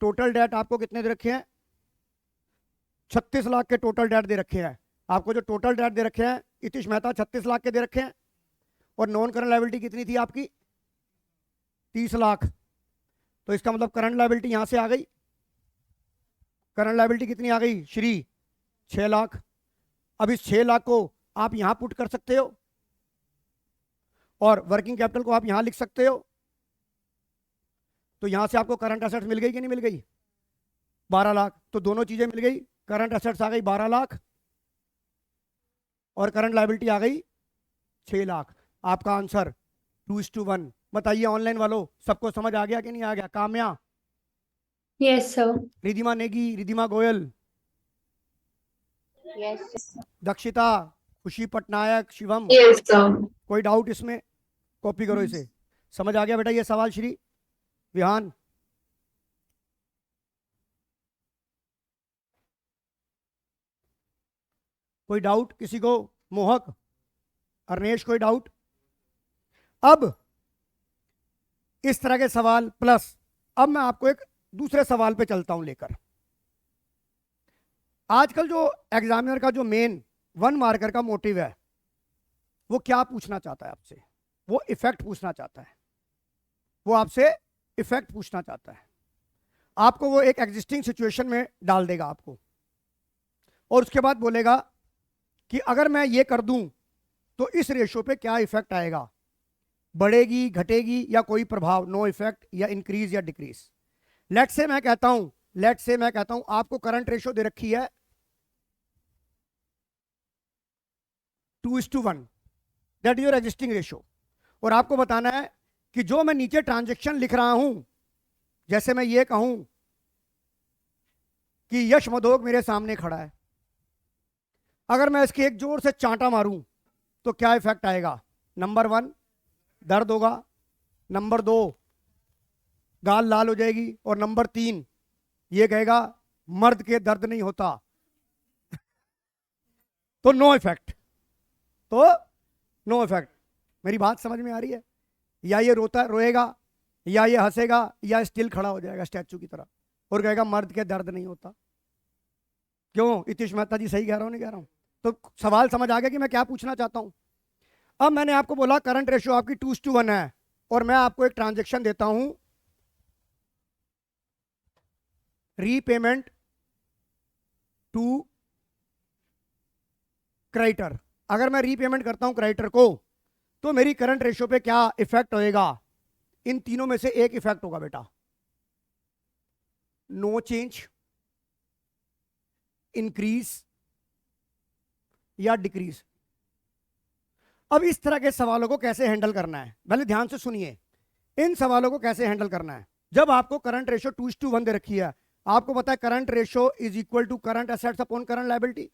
टोटल डेट आपको कितने दे रखे हैं? 36 लाख के टोटल डेट दे रखे हैं। आपको जो टोटल डेट दे रखे हैं इतिश मेहता 36 लाख के दे रखे हैं। और नॉन करंट लायबिलिटी कितनी थी आपकी? 30 लाख। तो इसका मतलब करंट लायबिलिटी यहां से आ गई। करंट लायबिलिटी कितनी आ गई श्री? 6 लाख। अब इस 6 लाख को आप यहां पुट कर सकते हो और वर्किंग कैपिटल को आप यहां लिख सकते हो। तो यहां से आपको करंट एसेट्स मिल गई कि नहीं मिल गई? 12 लाख। तो दोनों चीजें मिल गई, करंट एसेट्स आ गई 12 लाख और करंट लायबिलिटी आ गई 6 लाख। आपका आंसर 2:1। बताइए ऑनलाइन वालों, सबको समझ आ गया कि नहीं आ गया? Kamya, Yes, sir. Ridhima Negi, Ridhima Goyal, Yes. Dakshita, खुशी पटनायक, शिवम, Yes, sir. कोई डाउट इसमें? कॉपी करो इसे। समझ आ गया बेटा ये सवाल श्री? विहान, कोई डाउट किसी को? मोहक, अर्नेश, कोई डाउट? अब इस तरह के सवाल प्लस अब मैं आपको एक दूसरे सवाल पे चलता हूं लेकर। आजकल जो एग्जामिनर का जो मेन 1 मार्कर का मोटिव है वो क्या पूछना चाहता है आपसे? वो इफेक्ट पूछना चाहता है। वो आपसे इफेक्ट पूछना चाहता है। आपको वो एक एग्जिस्टिंग सिचुएशन में डाल देगा आपको और उसके बाद बोलेगा कि अगर मैं ये कर दूं तो इस रेशो पे क्या इफेक्ट आएगा? बढ़ेगी, घटेगी या कोई प्रभाव? नो इफेक्ट या इंक्रीज या डिक्रीज? लेट्स से मैं कहता हूं आपको करंट रेशो दे रखी है 2:1, that is your existing ratio. और आपको बताना है कि जो मैं नीचे ट्रांजैक्शन लिख रहा हूं, जैसे मैं ये कहूं कि यश मधोक मेरे सामने खड़ा है, अगर मैं इसके एक जोर से चांटा मारूं तो क्या इफेक्ट आएगा? नंबर 1 दर्द होगा, नंबर 2 गाल लाल हो जाएगी। और नंबर 3 ये कहेगा मर्द के दर्द नहीं होता। तो नो इफेक्ट, तो नो इफेक्ट। मेरी बात समझ में आ रही है? या ये रोएगा, या ये हंसेगा, या स्टिल खड़ा हो जाएगा स्टैचू की तरह और कहेगा मर्द के दर्द नहीं होता। क्यों इतिश मेहता जी, सही कह रहा हूं नहीं कह रहा हूं? तो सवाल समझ आ गया कि मैं क्या पूछना चाहता हूं। अब मैंने आपको बोला करंट रेशियो आपकी 2:1 है, और मैं आपको एक ट्रांजेक्शन देता हूं, रीपेमेंट टू क्रेडिटर। अगर मैं रीपेमेंट करता हूं क्रेडिटर को, तो मेरी करंट रेशियो पे क्या इफेक्ट होएगा? इन तीनों में से एक इफेक्ट होगा बेटा, नो चेंज, इंक्रीज या डिक्रीज। अब इस तरह के सवालों को कैसे हैंडल करना है, पहले ध्यान से सुनिए। इन सवालों को कैसे हैंडल करना है? जब आपको करंट रेशियो 2:1 दे रखी है, आपको पता है current ratio is equal to current assets upon current liability.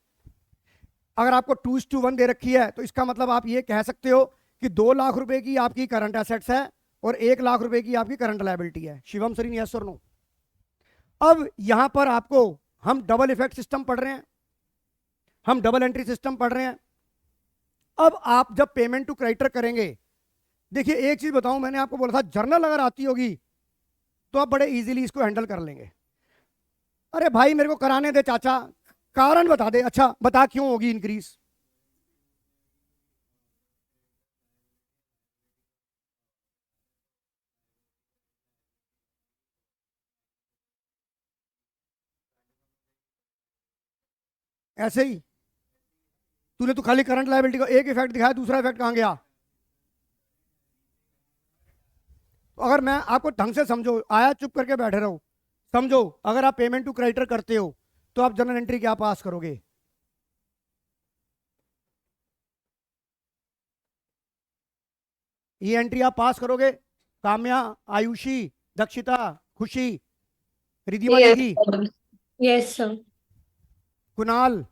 अगर आपको 2:1 दे रखी है, तो इसका मतलब आप ये कह सकते हो कि 2 लाख रुपए की आपकी करंट एसेट्स है और 1 लाख रुपए की आपकी करंट लायबिलिटी है। शिवम सरीन, यस और नो? अब यहां पर आपको हम डबल इफेक्ट सिस्टम पढ़ रहे हैं, हम डबल एंट्री सिस्टम पढ़ रहे हैं। अब आप जब पेमेंट टू क्रेडिटर करेंगे, देखिए एक चीज बताऊं, मैंने आपको बोला था जर्नल अगर आती होगी तो आप बड़े इजीली इसको हैंडल कर लेंगे। अरे भाई मेरे को कराने दे चाचा, कारण बता दे। अच्छा बता क्यों होगी इंक्रीज? ऐसे ही तूने तो खाली करंट लायबिलिटी का एक इफेक्ट दिखाया, दूसरा इफेक्ट कहां गया? तो अगर मैं आपको ढंग से समझो, आया चुप करके बैठे रहो, समझो। अगर आप पेमेंट टू क्रेडिटर करते हो तो आप जर्नल एंट्री क्या पास करोगे? ये एंट्री आप पास करोगे? काम्या, आयुषी, दक्षिता, खुशी, Ridhima Yes, Negi, sir. Yes, sir. Kunal,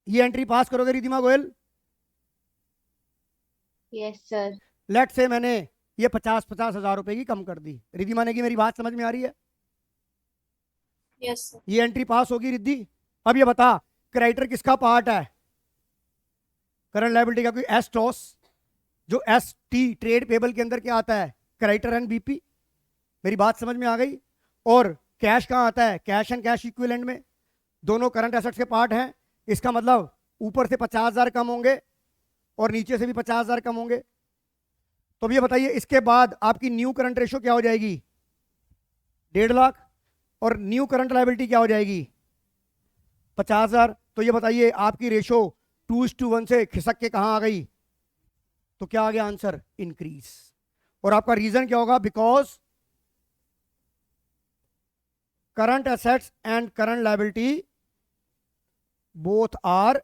ये एंट्री पास करोगे Ridhima Goyal? Yes sir. Late से मैंने ये 50-50 हजार रुपए की कम कर दी। रिधिमा नेगी, मेरी बात समझ में आ रही है? Yes, sir. ये एंट्री पास होगी रिद्धि। अब ये बता क्रेडिटर किसका पार्ट है? करंट लायबिलिटी का कोई एस टॉस, जो एस टी ट्रेड पेबल के अंदर क्या आता है? Creditor and BP. मेरी बात समझ में आ गई? और कैश कहाँ आता है? कैश एंड कैश इक्विवेलेंट में। दोनों करंट एसेट्स के पार्ट हैं। इसका मतलब ऊपर से 50,000 कम होंगे और नीचे से भी 50,000 कम होंगे। तो अब ये बताइए इसके बाद आपकी न्यू करंट रेशियो क्या हो जाएगी? 1.5 लाख। और न्यू करंट लायबिलिटी क्या हो जाएगी? 50,000। तो ये बताइए आपकी रेशो 2:1 से खिसक के कहां आ गई? तो क्या आ गया आंसर? इंक्रीज। और आपका रीजन क्या होगा? Because current assets and current liability both are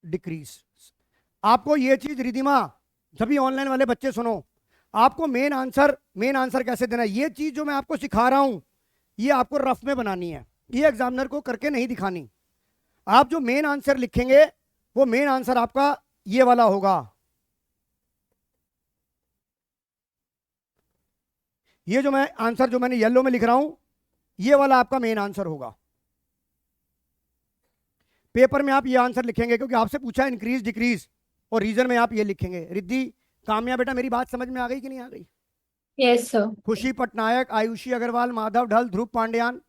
decrease. आपको ये चीज रिधिमा, सभी ऑनलाइन वाले बच्चे सुनो, आपको मेन आंसर कैसे देना है, ये चीज जो मैं आपको सिखा रहा हूं, ये आपको रफ में बनानी है, ये एग्जामिनर को करके नहीं दिखानी। आप जो मेन आंसर लिखेंगे वो मेन आंसर आपका ये वाला होगा। ये जो मैं आंसर जो मैंने येलो में लिख रहा हूं, ये वाला आपका मेन आंसर होगा। पेपर में आप ये आंसर लिखेंगे क्योंकि आपसे पूछा इंक्रीज डिक्रीज, और रीजन में आप ये लिखेंगे। रिद्धि, काम्या बेटा मेरी बात समझ में आ गई कि नहीं आ गई? Yes, sir. खुशी Patnaik, Ayushi Agarwal, Madhav Dhal, Dhruv Pandian,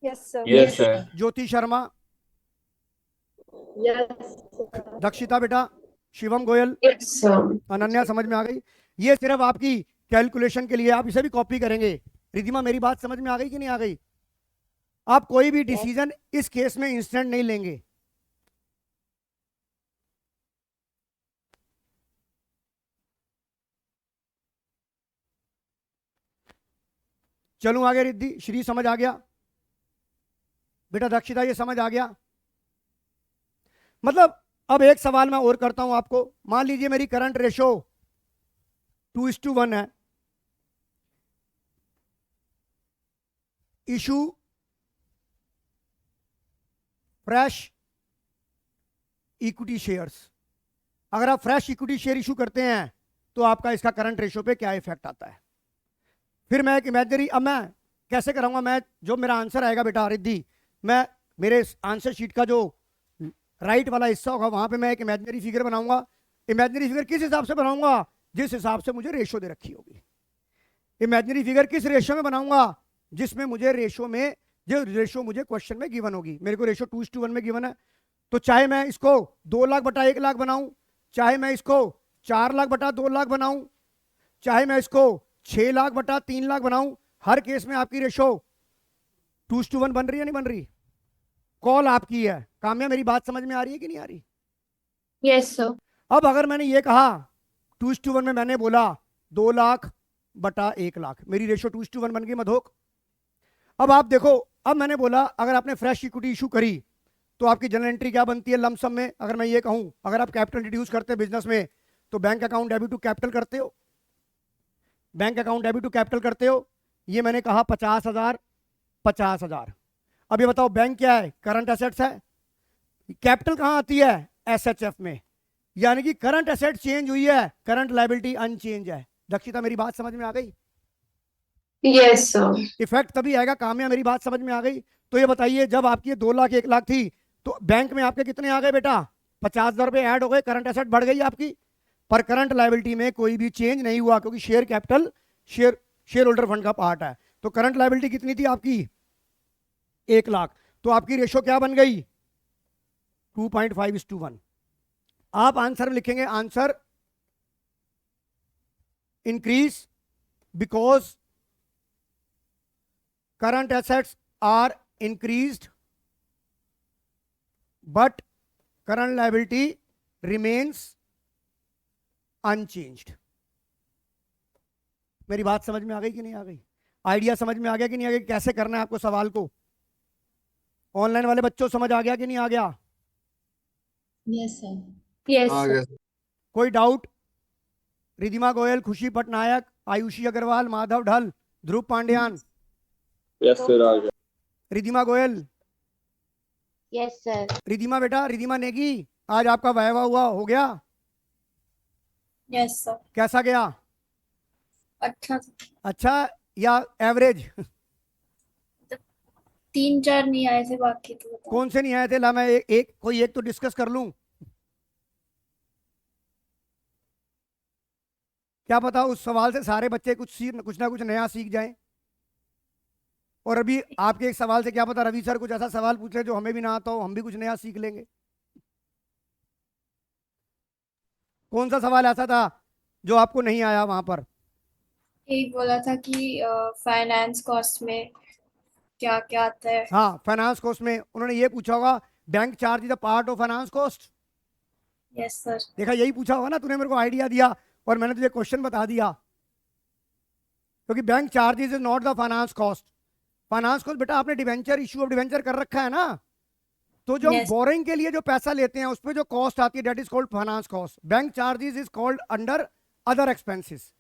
Yes, sir. Yes, sir. Jyoti Sharma, Yes, sir. Dakshita बेटा, शिवम गोयल, Yes, sir. अनन्या, समझ में आ गई? ये सिर्फ आपकी कैलकुलेशन के लिए, आप इसे भी कॉपी करेंगे। रिधिमा मेरी बात समझ में आ गई कि नहीं आ गई? आप कोई भी डिसीजन इस केस में इंस्टेंट नहीं लेंगे। चलूं आगे? रिद्धि, श्री समझ आ गया बेटा? दक्षिता ये समझ आ गया? मतलब अब एक सवाल मैं और करता हूं आपको। मान लीजिए मेरी करंट रेशो 2:1 है, इशू फ्रेश इक्विटी शेयर्स। अगर आप फ्रेश इक्विटी शेयर इशू करते हैं तो आपका इसका करंट रेशो पे क्या इफेक्ट आता है। फिर मैं एक इमेजनरी, अब मैं कैसे कराऊंगा, मैं जो मेरा आंसर आएगा बेटा रिद्धि, मैं मेरे आंसर शीट का जो राइट वाला हिस्सा होगा वहां पे मैं एक इमेजनरी फिगर बनाऊंगा। इमेजनरी फिगर किस हिसाब से बनाऊंगा, जिस हिसाब से मुझे रेशो दे रखी होगी। इमेजनरी फिगर किस रेशो में बनाऊंगा, जिसमें मुझे रेशो में, जो रेशो मुझे क्वेश्चन में गिवन होगी। मेरे को रेशो 2:1 में गिवन है, तो चाहे मैं इसको 2 लाख बटा 1 लाख बनाऊं, चाहे मैं इसको 4 लाख बटा 2 लाख बनाऊं, चाहे मैं इसको 6 लाख बटा 3 लाख बनाऊं, हर केस में आपकी रेशो 2:1 बन रही है नहीं बन रही। कॉल आपकी है। काम्या मेरी बात समझ में आ रही है कि नहीं आ रही। Yes, sir. अब अगर मैंने ये कहा 2:1 में, मैंने बोला 2 लाख बटा 1 लाख, मेरी रेशो 2:1 बन गई मधोक। अब आप देखो, अब मैंने बोला अगर आपने फ्रेश इक्विटी इशू करी तो आपकी जनरल एंट्री क्या बनती है लमसम में। अगर मैं ये कहूं, अगर आप कैपिटल रिड्यूस करते हैं बिजनेस में तो bank account debit to capital करते हो, bank account debit to capital करते हो। ये मैंने कहा 50,000 50,000। अब ये बताओ बैंक क्या है, करंट एसेट्स है। कैपिटल कहां आती है, एसएचएफ में, यानी कि करंट एसेट चेंज हुई है, करंट लायबिलिटी अनचेंज है। दक्षिता मेरी बात समझ में आ गई। Yes, sir. इफेक्ट तभी आएगा। काम्या मेरी बात समझ में आ गई। तो ये बताइए, जब आपकी 2 लाख 1 लाख थी तो बैंक में आपके कितने आ गए बेटा, 50,000 रुपए ऐड हो गए, करंट एसेट बढ़ गई आपकी, पर करंट लायबिलिटी में कोई भी चेंज नहीं हुआ क्योंकि share capital share holder fund का पार्ट है। तो करंट लायबिलिटी कितनी थी आपकी, 1 लाख। तो आपकी रेशो क्या बन गई, 2.5:1। आप आंसर में लिखेंगे, answer increase because current assets are increased but current liability remains unchanged। मेरी बात समझ में आ गई कि नहीं आ गई, आइडिया समझ में आ गया कि नहीं आ गया, कैसे करना है आपको सवाल को। ऑनलाइन वाले बच्चों समझ आ गया कि नहीं आ गया। Yes, sir. Yes, आ sir. गया सर। कोई doubt. Ridhima Goyal, Khushi Patnaik, Ayushi Agarwal, Madhav Dhal, Dhruv Pandyan. Yes sir आ गया। Ridhima Goyal, yes sir. रिधिमा बेटा, रिधिमा नेगी, आज आपका वायवा हुआ, हो गया, Yes, sir. कैसा गया, अच्छा, अच्छा या एवरेज। 3-4 नहीं आए थे, बाकी तो बताओ। कौन से नहीं आए थे, ला मैं कोई एक तो डिस्कस कर लूं। क्या पता उस सवाल से सारे बच्चे कुछ ना कुछ नया सीख जाएं। और अभी आपके एक सवाल से क्या पता रवि सर कुछ ऐसा सवाल पूछ रहे जो हमें भी ना आता हो, हम भी कुछ नया सीख लेंगे। कौन सा सवाल ऐसा था जो आपको नहीं आया वहां पर। एक बोला था कि फाइनेंस कॉस्ट में क्या क्या आता है। हाँ, फाइनेंस कॉस्ट में उन्होंने ये पूछा होगा, bank charge is a part of finance cost. Yes sir. देखा, यही पूछा होगा ना, तूने मेरे को आइडिया दिया और मैंने तुझे क्वेश्चन बता दिया। क्योंकि bank charges is not the finance cost. Finance cost बेटा आपने डिवेंचर, इशू ऑफ डिवेंचर कर रखा है ना, तो जो Yes. बोरिंग के लिए जो पैसा लेते हैं उस पर जो कॉस्ट आती है that is called finance cost. Bank charges is called under other expenses.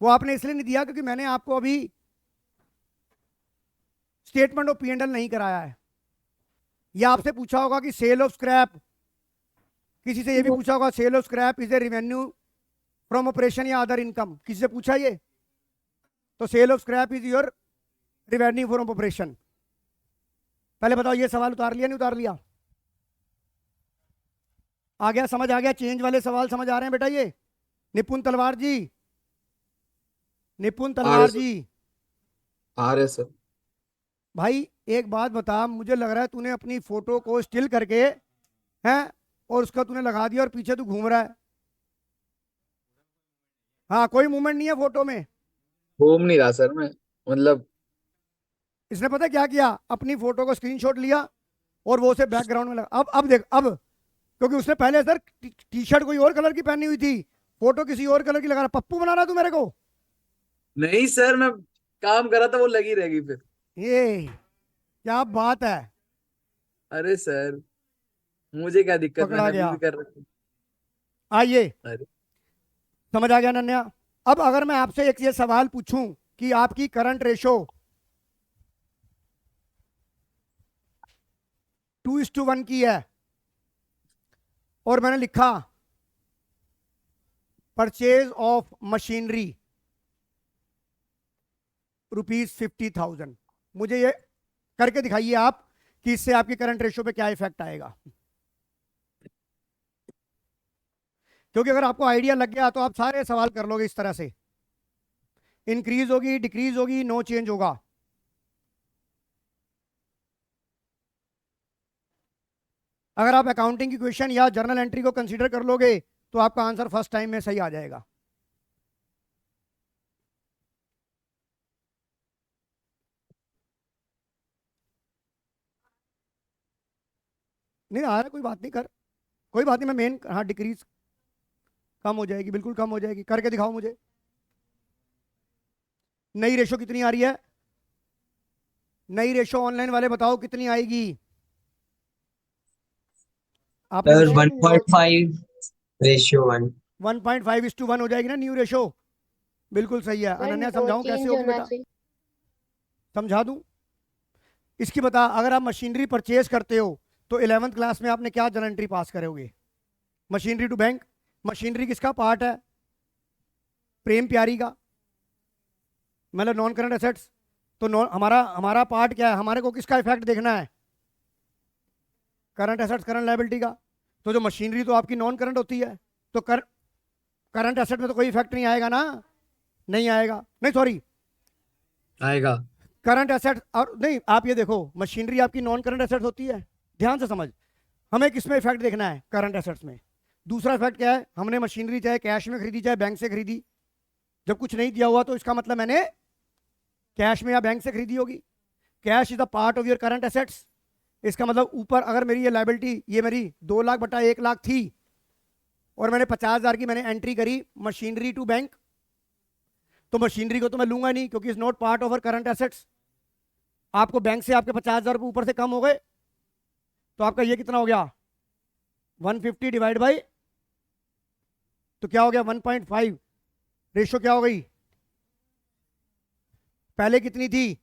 वो आपने इसलिए नहीं दिया क्योंकि मैंने आपको अभी स्टेटमेंट ऑफ P&L नहीं कराया है। या आपसे पूछा होगा कि सेल ऑफ स्क्रैप, किसी से ये भी पूछा होगा sale of scrap is a revenue from operation या अदर इनकम, किसी से पूछा ये, तो sale of scrap is your revenue from operation. पहले बताओ ये सवाल उतार लिया नहीं उतार लिया, आ गया, समझ आ गया, चेंज वाले सवाल समझ आ रहे हैं बेटा। ये निपुण तलवार जी, निपुण तलवार सर। जी, आ रहे सर। भाई एक बात बता, मुझे लग रहा है तूने अपनी फोटो को स्टिल करके हैं और उसका तूने लगा दिया और पीछे तू घूम रहा है। हाँ, कोई मूवमेंट नहीं है फोटो में। घूम नहीं रहा सर मैं, मतलब इसने पता क्या किया, अपनी फोटो को स्क्रीनशॉट लिया और वो उसे बैकग्राउंड में लगा। अब देख, अब क्योंकि उसने पहले सर टी शर्ट कोई और कलर की पहनी हुई थी, फोटो किसी और कलर की लगा रहा। पप्पू बना रहा तू मेरे को। नहीं सर, मैं काम कर रहा था, वो लगी रहेगी फिर। ये क्या बात है, अरे सर मुझे क्या दिक्कत, पकड़ा मैंने गया। अभी भी कर रखी। आइए, अरे समझ आ गया नन्या। अब अगर मैं आपसे एक ये सवाल पूछूं कि आपकी करंट रेशो 2:1 की है और मैंने लिखा परचेज ऑफ मशीनरी ₹50,000। मुझे ये करके दिखाइए आप कि इससे आपकी करंट रेशो पे क्या इफेक्ट आएगा। क्योंकि अगर आपको आइडिया लग गया तो आप सारे सवाल कर लोगे इस तरह से। इंक्रीज होगी, डिक्रीज होगी, नो चेंज होगा। अगर आप अकाउंटिंग की क्वेश्चन या जर्नल एंट्री को कंसीडर कर लोगे तो आपका आंसर फर्स्ट टाइम में सही आ जाएगा। नहीं आ रहा, कोई बात नहीं, कर कोई बात नहीं। मैं मेन, हाँ डिक्रीज कम हो जाएगी, बिल्कुल कम हो जाएगी। करके दिखाओ मुझे। नई रेशो कितनी आ रही है? नई रेशो ऑनलाइन वाले बताओ कितनी आएगी? आपने सर 1.5 रेशियो 1। 1.5:1 हो जाएगी ना न्यू रेशो। बिल्कुल सही है। सर अनन्या नो समझाऊं कैसे चेंज होगी होना बेटा? चाहिए। समझा दूं? इसकी बता, अगर आप मशीनरी परचेज करते हो तो 11th क्लास में आपने क्या जर्नल एंट्री पास करोगे? Machinery to bank. मशीनरी किसका पार्ट है? प्रेम प्यारी का, मतलब नॉन करंट एसेट्स। तो हमारा पार्ट क्या है? हमारे को किसका इफेक्ट देखना है? करंट एसेट्स, करंट लायबिलिटी का। तो जो मशीनरी तो आपकी नॉन करंट होती है, तो करंट एसेट में तो कोई इफेक्ट नहीं आएगा ना? नहीं आएगा, नहीं सॉरी, आएगा। Current asset. और नहीं, आप ये देखो, मशीनरी आपकी नॉन करंट एसेट होती है। ध्यान से समझ, हमें किसमें इफेक्ट देखना है? करंट एसेट्स में। दूसरा इफेक्ट क्या है? हमने मशीनरी चाहे कैश में खरीदी चाहे बैंक से खरीदी, जब कुछ नहीं दिया हुआ तो इसका मतलब मैंने कैश में या बैंक से खरीदी होगी। Cash is the part of your current assets. इसका मतलब ऊपर अगर मेरी ये लायबिलिटी, ये मेरी 2 लाख बटा 1 लाख थी और मैंने 50,000 की मैंने एंट्री करी मशीनरी टू बैंक, तो मशीनरी को तो मैं लूंगा नहीं क्योंकि is not part of current assets. आपको बैंक से आपके 50,000 रुपये ऊपर से कम हो गए तो आपका ये कितना हो गया? 150 डिवाइड बाई, तो क्या हो गया? 1.5। रेशो क्या हो गई? पहले कितनी थी?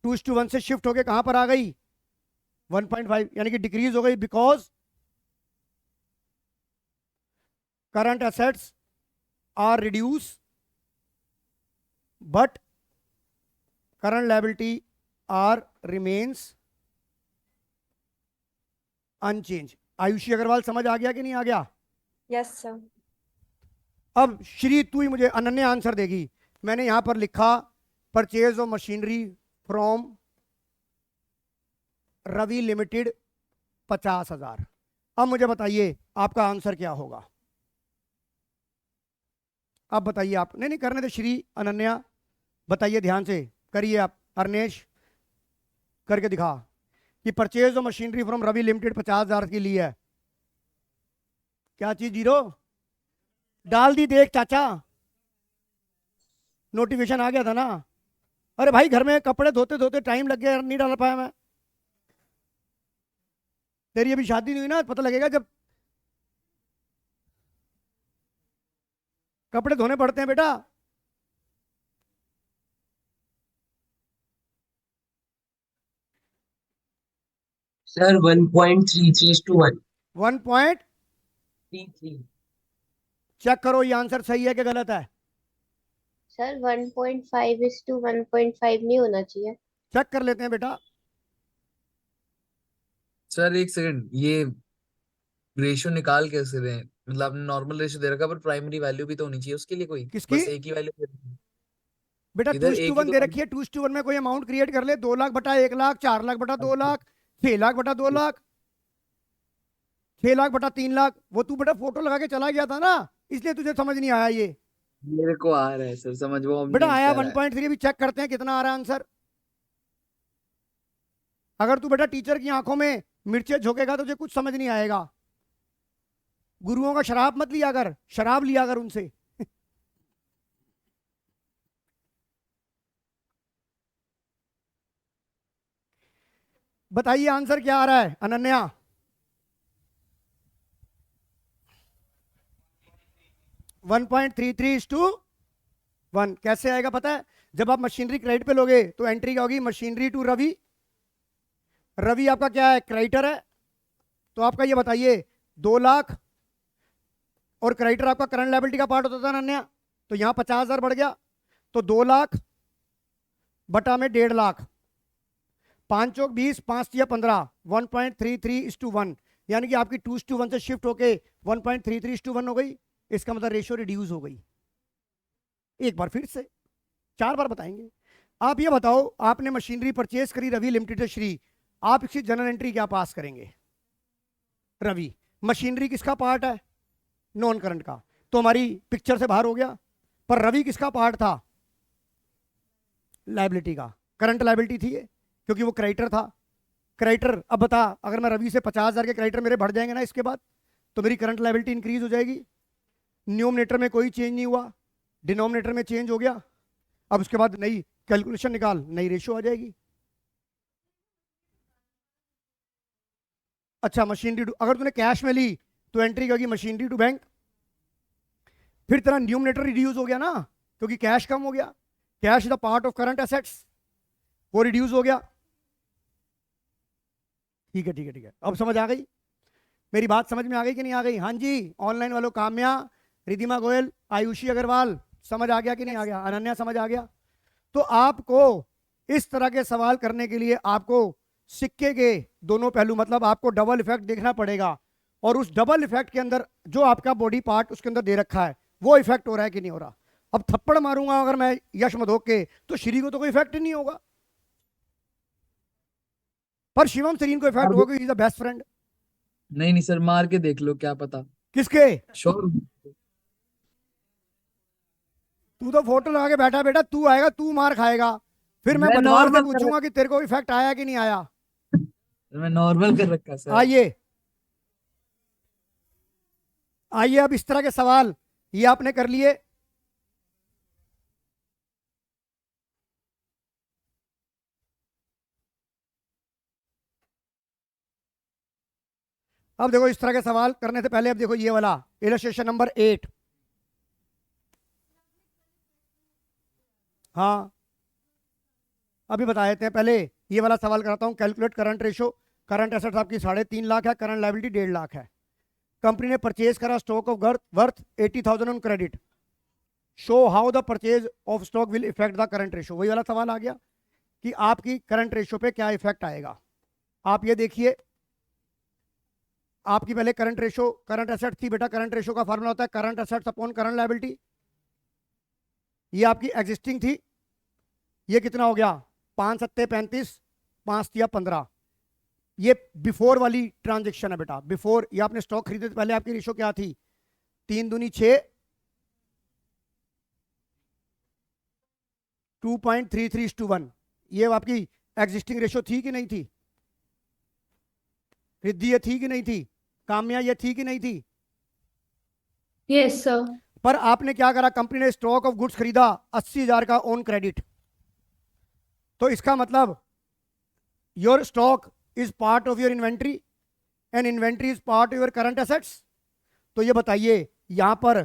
2:1 से शिफ्ट होके कहां पर आ गई? 1.5, यानी कि डिक्रीज हो गई because current assets are reduce but current liability are remains unchange. Ayushi Agarwal समझ आ गया कि नहीं आ गया? Yes sir. अब श्री तू ही मुझे, अनन्या आंसर देगी। मैंने यहां पर लिखा purchase of machinery from Ravi limited 50,000। अब मुझे बताइए आपका आंसर क्या होगा? अब बताइए आप। नहीं करने दे श्री, अनन्या बताइए, ध्यान से करिए आप। अर्नेश करके दिखा कि purchase of machinery from Ravi limited 50,000 की ली है। क्या चीज? 0 डाल दी। देख चाचा, नोटिफिकेशन आ गया था ना। अरे भाई घर में कपड़े धोते धोते टाइम लग गया, नहीं डाल पाया मैं। तेरी अभी शादी नहीं हुई ना, पता लगेगा जब कपड़े धोने पड़ते हैं बेटा। सर 1.33:1। 1.33। चेक करो ये आंसर सही है कि गलत है। सर 1.5:1.5 नहीं होना चाहिए। चेक कर लेते हैं बेटा। सर एक सेकंड, ये रेशियो निकाल कैसे रहे हैं? मतलब आपने नॉर्मल रेशियो दे रखा, पर प्राइमरी वैल्यू भी तो होनी चाहिए उसके लिए कोई। किसकी? बस एक ही वैल्यू बेटा इधर एक ही 2:1 तो दे रखी है। 2:1 में कोई अमाउंट क्रिएट कर ले। 2 लाख बटा 1 लाख, 4 लाख बटा 2 लाख, 6 लाख बटा 2 लाख, 6 लाख बटा 3 लाख। वो तू बेटा फोटो लगा के चला गया था ना, इसलिए तुझे समझ नहीं आया ये। मेरे को आ रहा है सर समझ, वो हम बेटा नहीं आया कर रहा है। 1.3। भी चेक करते हैं कितना आ रहा है आंसर। अगर तू बेटा टीचर की आंखों में मिर्चे झोंकेगा तो तुझे कुछ समझ नहीं आएगा। गुरुओं का शराब मत लिया कर, शराब लिया कर उनसे। बताइए आंसर क्या आ रहा है अनन्या? 1.33:1। कैसे आएगा पता है? जब आप मशीनरी क्रेडिट पे लोगे तो एंट्री क्या होगी? Machinery to Ravi. रवि आपका क्या है? क्रेडिटर है। तो आपका ये बताइए 2 लाख और क्रेडिटर आपका करंट लायबिलिटी का पार्ट होता था अनन्या, तो यहाँ 50,000 बढ़ गया, तो 2 लाख बटा में 1.5 लाख, 5 चौक 20, 5 या 15, 1.33:1, यानी कि आपकी 2:1 से शिफ्ट होके 1.33:1 हो गई। इसका मतलब रेशियो रिड्यूस हो गई। एक बार फिर से 4 बार बताएंगे। आप ये बताओ, आपने मशीनरी परचेज करी रवि लिमिटेड से श्री, आप इसकी जनरल एंट्री क्या पास करेंगे? रवि, मशीनरी किसका पार्ट है? नॉन करंट का, तो हमारी पिक्चर से बाहर हो गया। पर रवि किसका पार्ट था? लायबिलिटी का। करंट लायबिलिटी थी ये, क्योंकि वो क्रेडिटर था। क्रेडिटर, अब बता, अगर मैं रवि से 50,000 के क्रेडिटर मेरे बढ़ जाएंगे ना इसके बाद, तो मेरी करंट लायबिलिटी इंक्रीज हो जाएगी। न्यूमरेटर में कोई चेंज नहीं हुआ, डिनोमिनेटर में चेंज हो गया। अब उसके बाद नई कैलकुलेशन निकाल, नई रेशियो आ जाएगी। अच्छा, मशीनरी टू, अगर तूने कैश में ली तो एंट्री होगी मशीनरी टू बैंक। फिर तेरा न्यूमरेटर रिड्यूस हो गया ना, क्योंकि कैश कम हो गया। Cash is the part of current assets, वो रिड्यूस हो गया। ठीक है ठीक है ठीक है, अब समझ आ गई? मेरी बात समझ में आ गई कि नहीं आ गई? हाँ जी, ऑनलाइन वालों, काम्या, रिधिमा गोयल, आयुषी अग्रवाल, समझ आ गया कि नहीं आ गया? अनन्या समझ आ गया? तो आपको इस तरह के सवाल करने के लिए आपको सिक्के के दोनों पहलू, मतलब आपको डबल इफेक्ट देखना पड़ेगा, और उस डबल इफेक्ट के अंदर जो आपका बॉडी पार्ट उसके अंदर दे रखा है वो इफेक्ट हो रहा है कि नहीं हो रहा। अब थप्पड़ मारूंगा अगर मैं यश मधोक के, तो श्री को तो कोई इफेक्ट ही नहीं होगा, पर शिवम सरीन को इफेक्ट होगा क्योंकि इज द बेस्ट फ्रेंड। नहीं नहीं सर, मार के देख लो, क्या पता। किसके? श्योर। तू तो फोटो लगा के बैठा, बेटा तू आएगा, तू मार खाएगा, फिर मैं मैं बदमाश से नॉर्मल पूछूंगा कि तेरे को इफेक्ट आया कि नहीं आया। मैं नॉर्मल कर रखा सर। आइए आइए, अब इस तरह के सवाल ये आपने कर लिए। अब देखो, इस तरह के सवाल करने से पहले अब देखो ये वाला इलस्ट्रेशन नंबर 8। हाँ, अभी बता देते हैं, पहले ये वाला सवाल कराता हूं। Calculate current ratio, current assets आपकी 3.5 लाख है, करंट लायबिलिटी 1.5 लाख है। कंपनी ने परचेज करा stock of worth 80,000 on credit, show how the purchase of stock will effect the current ratio. वही वाला सवाल आ गया कि आपकी करंट रेशो पे क्या इफेक्ट आएगा। आप ये देखिए, आपकी पहले करंट रेशो करंट एसेट थी बेटा। करंट रेशो का फॉर्मूला होता है current assets upon current liability. ये आपकी एग्जिस्टिंग थी, ये कितना हो गया? 5 सत्ते 35, 5 तिया 15। ये बिफोर वाली ट्रांजेक्शन है बेटा, बिफोर। ये आपने स्टॉक खरीदे पहले आपकी रेशो क्या थी? 3 दूनी 6, 2.33:1। ये आपकी एग्जिस्टिंग रेशो थी कि नहीं थी? रिद्धि ये थी कि नहीं थी? काम्या ये थी कि नहीं थी? Yes, sir. पर आपने क्या करा, कंपनी ने स्टॉक ऑफ गुड्स खरीदा 80,000 का ऑन क्रेडिट, तो इसका मतलब your stock is part of your inventory and inventory is part of your current assets. तो ये बताइए, यहां पर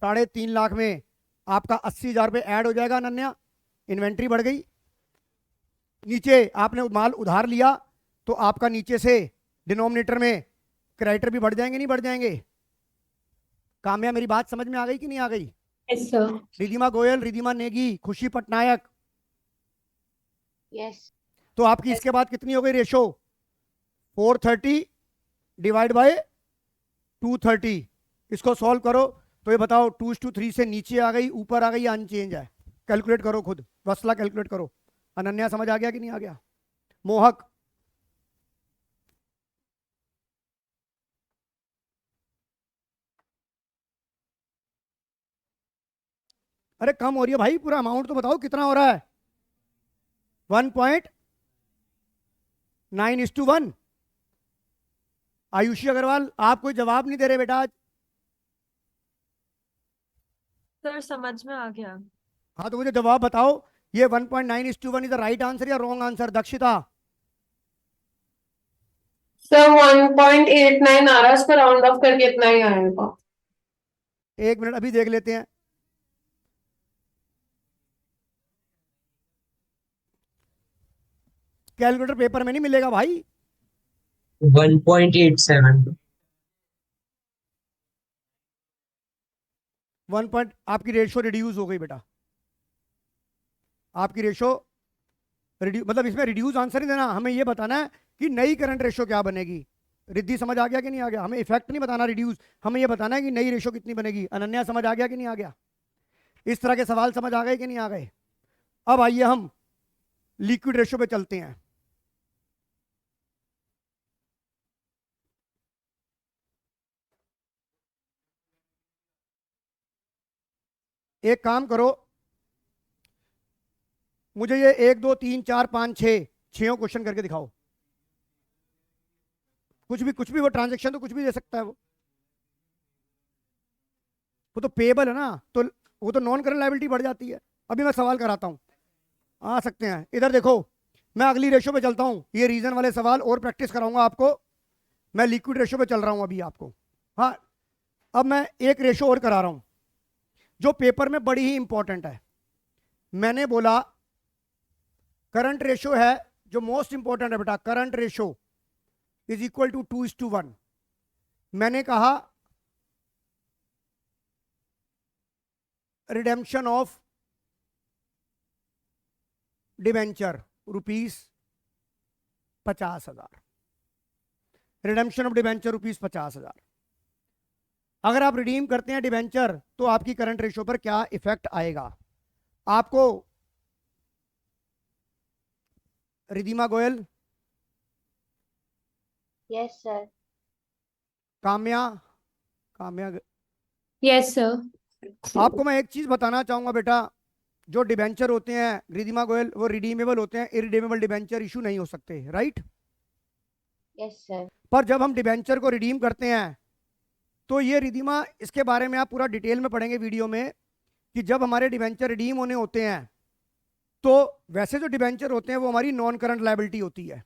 3.5 लाख में आपका 80,000 रुपये ऐड हो जाएगा अनन्या, इन्वेंट्री बढ़ गई। नीचे आपने माल उधार लिया, तो आपका नीचे से डिनोमिनेटर में क्रेडिटर भी बढ़ जाएंगे, नहीं बढ़ जाएंगे? काम्या, मेरी बात समझ में आ गई कि नहीं आ गई? Yes, sir. रिधिमा गोयल, रिधिमा नेगी, खुशी पटनायक, यस। तो आपकी इसके बाद कितनी हो गई रेशो? 430 divide by 230। इसको सॉल्व करो तो ये बताओ 2:3 से नीचे आ गई, ऊपर आ गई, या अनचेंज है? कैलकुलेट करो खुद, वसला कैलकुलेट करो। अनन्या समझ आ गया कि नहीं आ गया? मोहक, अरे कम हो रही है भाई, पूरा अमाउंट तो बताओ कितना हो रहा है? 1.9:1। आयुषी अग्रवाल, आप कोई जवाब नहीं दे रहे बेटा आज। सर समझ में आ गया। हाँ तो मुझे जवाब बताओ, ये 1.9:1 इज द राइट आंसर या रॉन्ग आंसर? दक्षिता, सर 1.89 आ रहा है, इसको राउंड ऑफ करके इतना ही आएगा। 1 मिनट अभी देख लेते हैं। कैलकुलेटर पेपर में नहीं मिलेगा भाई। 1.87 1 पॉइंट आपकी रेशो रिड्यूस हो गई बेटा, आपकी रेशो मतलब इसमें रिड्यूस आंसर नहीं देना, हमें ये बताना है कि नई करंट रेशो क्या बनेगी। रिद्धि समझ आ गया कि नहीं आ गया? हमें इफेक्ट नहीं बताना रिड्यूस, हमें ये बताना है कि नई रेशो कितनी बनेगी। अनन्या समझ आ गया कि नहीं आ गया? इस तरह के सवाल समझ आ गए कि नहीं आ गए? अब आइए हम लिक्विड रेशो पे चलते हैं। एक काम करो, मुझे ये 1 2 3 4 5 6 6 क्वेश्चन करके दिखाओ। कुछ भी वो ट्रांजैक्शन तो कुछ भी दे सकता है, वो तो पेएबल है ना, तो वो तो नॉन करंट लायबिलिटी बढ़ जाती है। अभी मैं सवाल कराता हूं, आ सकते हैं। इधर देखो, मैं अगली रेशो पे चलता हूं, ये रीजन वाले सवाल और प्रैक्टिस कराऊंगा आपको। मैं लिक्विड रेशो पे चल रहा हूं अभी आपको। हाँ, अब मैं एक रेशो और करा रहा हूं जो पेपर में बड़ी ही इंपॉर्टेंट है। मैंने बोला करंट रेशो है जो मोस्ट इंपॉर्टेंट है बेटा, current ratio is equal to 2:1। मैंने कहा redemption of debenture ₹50,000, redemption of debenture ₹50,000। अगर आप रिडीम करते हैं डिबेंचर तो आपकी करंट रेशो पर क्या इफेक्ट आएगा? आपको Ridhima Goyal, yes sir. Kamya, yes sir. आपको मैं एक चीज बताना चाहूंगा बेटा, जो डिबेंचर होते हैं रिधिमा गोयल वो रिडीमेबल होते हैं, इरिडीमेबल डिबेंचर इशू नहीं हो सकते, राइट? Yes sir. पर जब हम डिबेंचर को रिडीम करते हैं तो ये रिधिमा, इसके बारे में आप पूरा डिटेल में पढ़ेंगे वीडियो में कि जब हमारे डिबेंचर रिडीम होने होते हैं तो वैसे जो डिबेंचर होते हैं वो हमारी नॉन करंट लायबिलिटी होती है,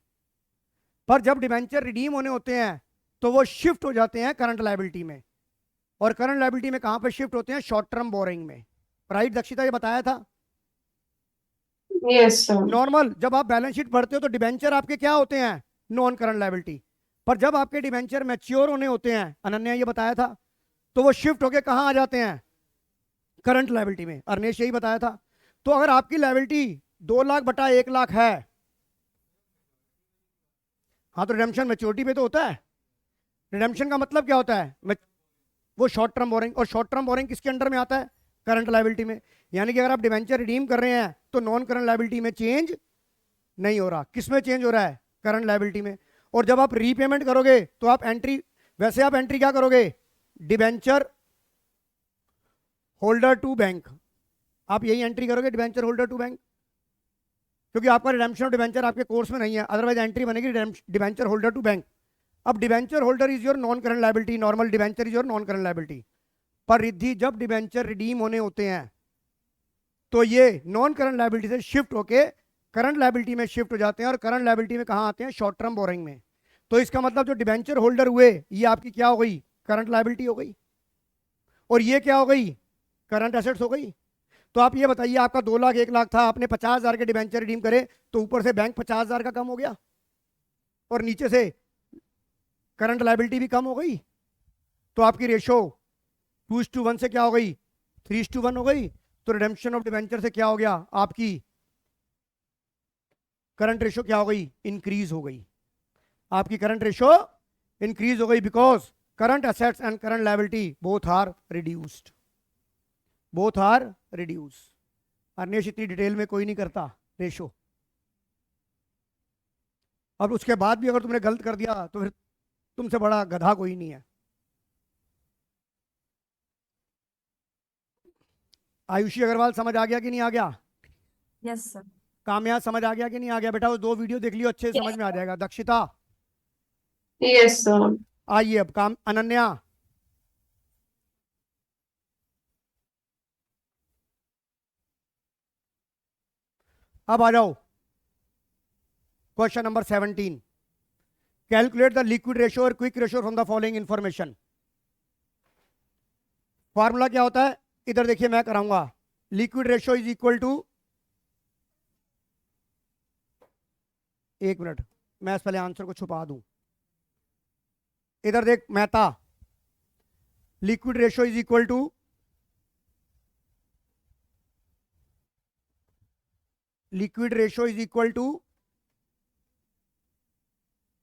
पर जब डिबेंचर रिडीम होने होते हैं तो वो शिफ्ट हो जाते हैं करंट लायबिलिटी में। और करंट लायबिलिटी में कहां पर शिफ्ट होते हैं? शॉर्ट टर्म बोरिंग में, राइट दक्षिता? ये बताया था। Yes sir. नॉर्मल जब आप बैलेंस शीट पढ़ते हो तो डिबेंचर आपके क्या होते हैं? Non current liability. पर जब आपके डिबेंचर मैच्योर होने होते हैं, अनन्या ये बताया था, तो वो शिफ्ट होके कहां आ जाते हैं? करंट लायबिलिटी में। अरनेश यही बताया था। तो अगर आपकी लायबिलिटी 2 लाख बटा 1 लाख है, हाँ, तो रिडेम्पशन मैच्योरिटी पे तो होता है। रिडेम्पशन का मतलब क्या होता है? वो शॉर्ट टर्म बोरिंग, और शॉर्ट टर्म बोरिंग किसके अंडर में आता है? करंट लायबिलिटी में। यानी कि अगर आप डिबेंचर रिडीम कर रहे हैं तो नॉन करंट लायबिलिटी में चेंज नहीं हो रहा। किस में चेंज हो रहा है? करंट लायबिलिटी में। और जब आप रीपेमेंट करोगे तो आप एंट्री, वैसे आप एंट्री क्या करोगे? डिबेंचर होल्डर टू बैंक, आप यही एंट्री करोगे, डिबेंचर होल्डर टू बैंक, क्योंकि आपका रिडेम्पशन ऑफ डिबेंचर आपके कोर्स में नहीं है, अदरवाइज एंट्री बनेगी डिबेंचर होल्डर टू बैंक। अब debenture holder is your non current liability, normal debenture is your non current liability. पर रिद्धि, जब डिबेंचर रिडीम होने होते हैं तो ये नॉन करंट लायबिलिटी से शिफ्ट होके करंट लायबिलिटी में शिफ्ट हो जाते हैं, और करंट लायबिलिटी में कहां आते हैं? शॉर्ट टर्म बोरिंग में। तो इसका मतलब जो डिबेंचर होल्डर हुए ये आपकी क्या हो गई? करंट लायबिलिटी हो गई। और ये क्या हो गई? करंट एसेट्स हो गई। तो आप ये बताइए, आपका 2 लाख 1 लाख था, आपने 50,000 के डिबेंचर रिडीम करे तो ऊपर से बैंक 50,000 का कम हो गया और नीचे से करंट लायबिलिटी भी कम हो गई। तो आपकी रेशो 2:1 से क्या हो गई? 3:1 हो गई। तो रिडेम्पशन ऑफ डिबेंचर से क्या हो गया? आपकी करंट रेशो क्या हो गई? इंक्रीज हो गई। आपकी करंट रेशो इंक्रीज हो गई because current assets and current liability both are reduced, both are reduce. Arnesh, इतनी डिटेल में कोई नहीं करता रेशो। अब उसके बाद भी अगर तुमने गलत कर दिया तो फिर तुमसे बड़ा गधा कोई नहीं है। आयुषी अग्रवाल समझ आ गया कि नहीं आ गया? Yes sir. कामया समझ आ गया कि नहीं आ गया? बेटा वो 2 वीडियो देख लियो, अच्छे से समझ में आ जाएगा। Dakshita yes sir. आइए अब काम, अनन्या अब आ जाओ। Question number 17, calculate the liquid ratio और quick ratio from the following information. Formula क्या होता है? इधर देखिए, मैं कराऊंगा। Liquid ratio is equal to, एक मिनट, मैं इस पहले आंसर को छुपा दूं। इधर देख Mehta, liquid ratio is equal to liquid ratio is equal to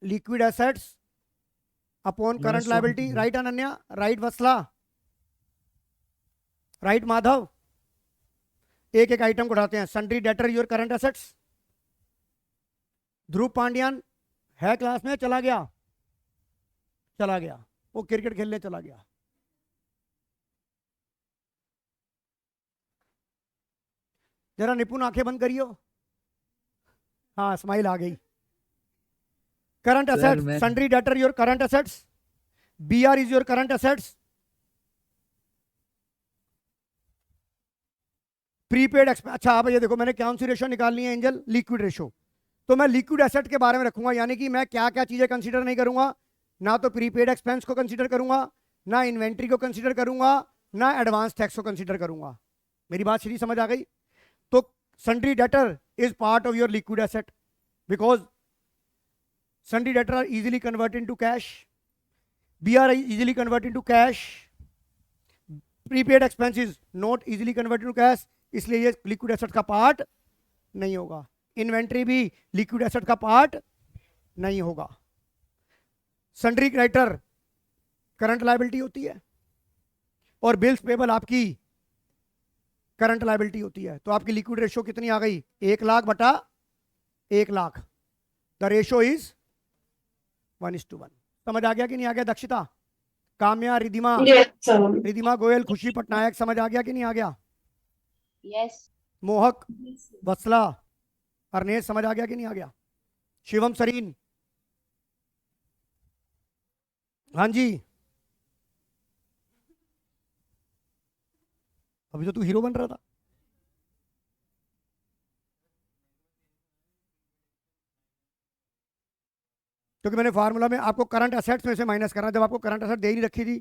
liquid assets upon current Minus liability. 200. Right Ananya, right Vatsala, right Madhav. एक एक आइटम को उठाते हैं. Sundry debtor your current assets. Dhruv Pandyan है क्लास में? चला गया, चला गया, वो क्रिकेट खेलने चला गया. जरा निपुण आंखें बंद करियो. हाँ, स्माइल आ गई. करंट सर, एसेट्स, मैं sundry debtor your current assets, BR is your current assets. Prepaid expense. अच्छा, आप ये देखो, मैंने कौन सी रेशो निकालनी है एंजल? Liquid ratio. तो मैं लिक्विड एसेट के बारे में रखूंगा, यानी कि मैं क्या क्या चीजें कंसीडर नहीं करूंगा. ना तो प्रीपेड एक्सपेंस को कंसीडर करूंगा, ना इन्वेंट्री को कंसीडर करूंगा, ना एडवांस टैक्स को कंसीडर करूंगा. मेरी बात सीधी समझ आ गई? तो sundry debtor is part of your liquid asset because sundry debtor are easily converted into cash, BR is easily converted into cash, prepaid expense is not easily converted into cash, इसलिए ये liquid asset का part नहीं होगा. Inventory भी liquid asset का part नहीं होगा. Sundry creditor current liability होती है और बिल्स पेबल आपकी करंट लायबिलिटी होती है. तो आपकी लिक्विड रेशो कितनी आ गई? 1 लाख बटा 1 लाख. The ratio is 1:1. समझ आ गया कि नहीं आ गया? Dakshita, Kamya, Ridhima, Yes, sir. रिधिमा गोयल, खुशी पटनायक, समझ आ गया कि नहीं आ गया? यस. मोहक, वत्सला, अर्नेश, समझ आ गया कि नहीं आ गया? शिवम, सरीन, हाँ जी. अभी तो तू हीरो बन रहा था. क्योंकि मैंने फार्मूला में आपको करंट एसेट्स में से माइनस करना. जब आपको करंट एसेट दे ही नहीं रखी थी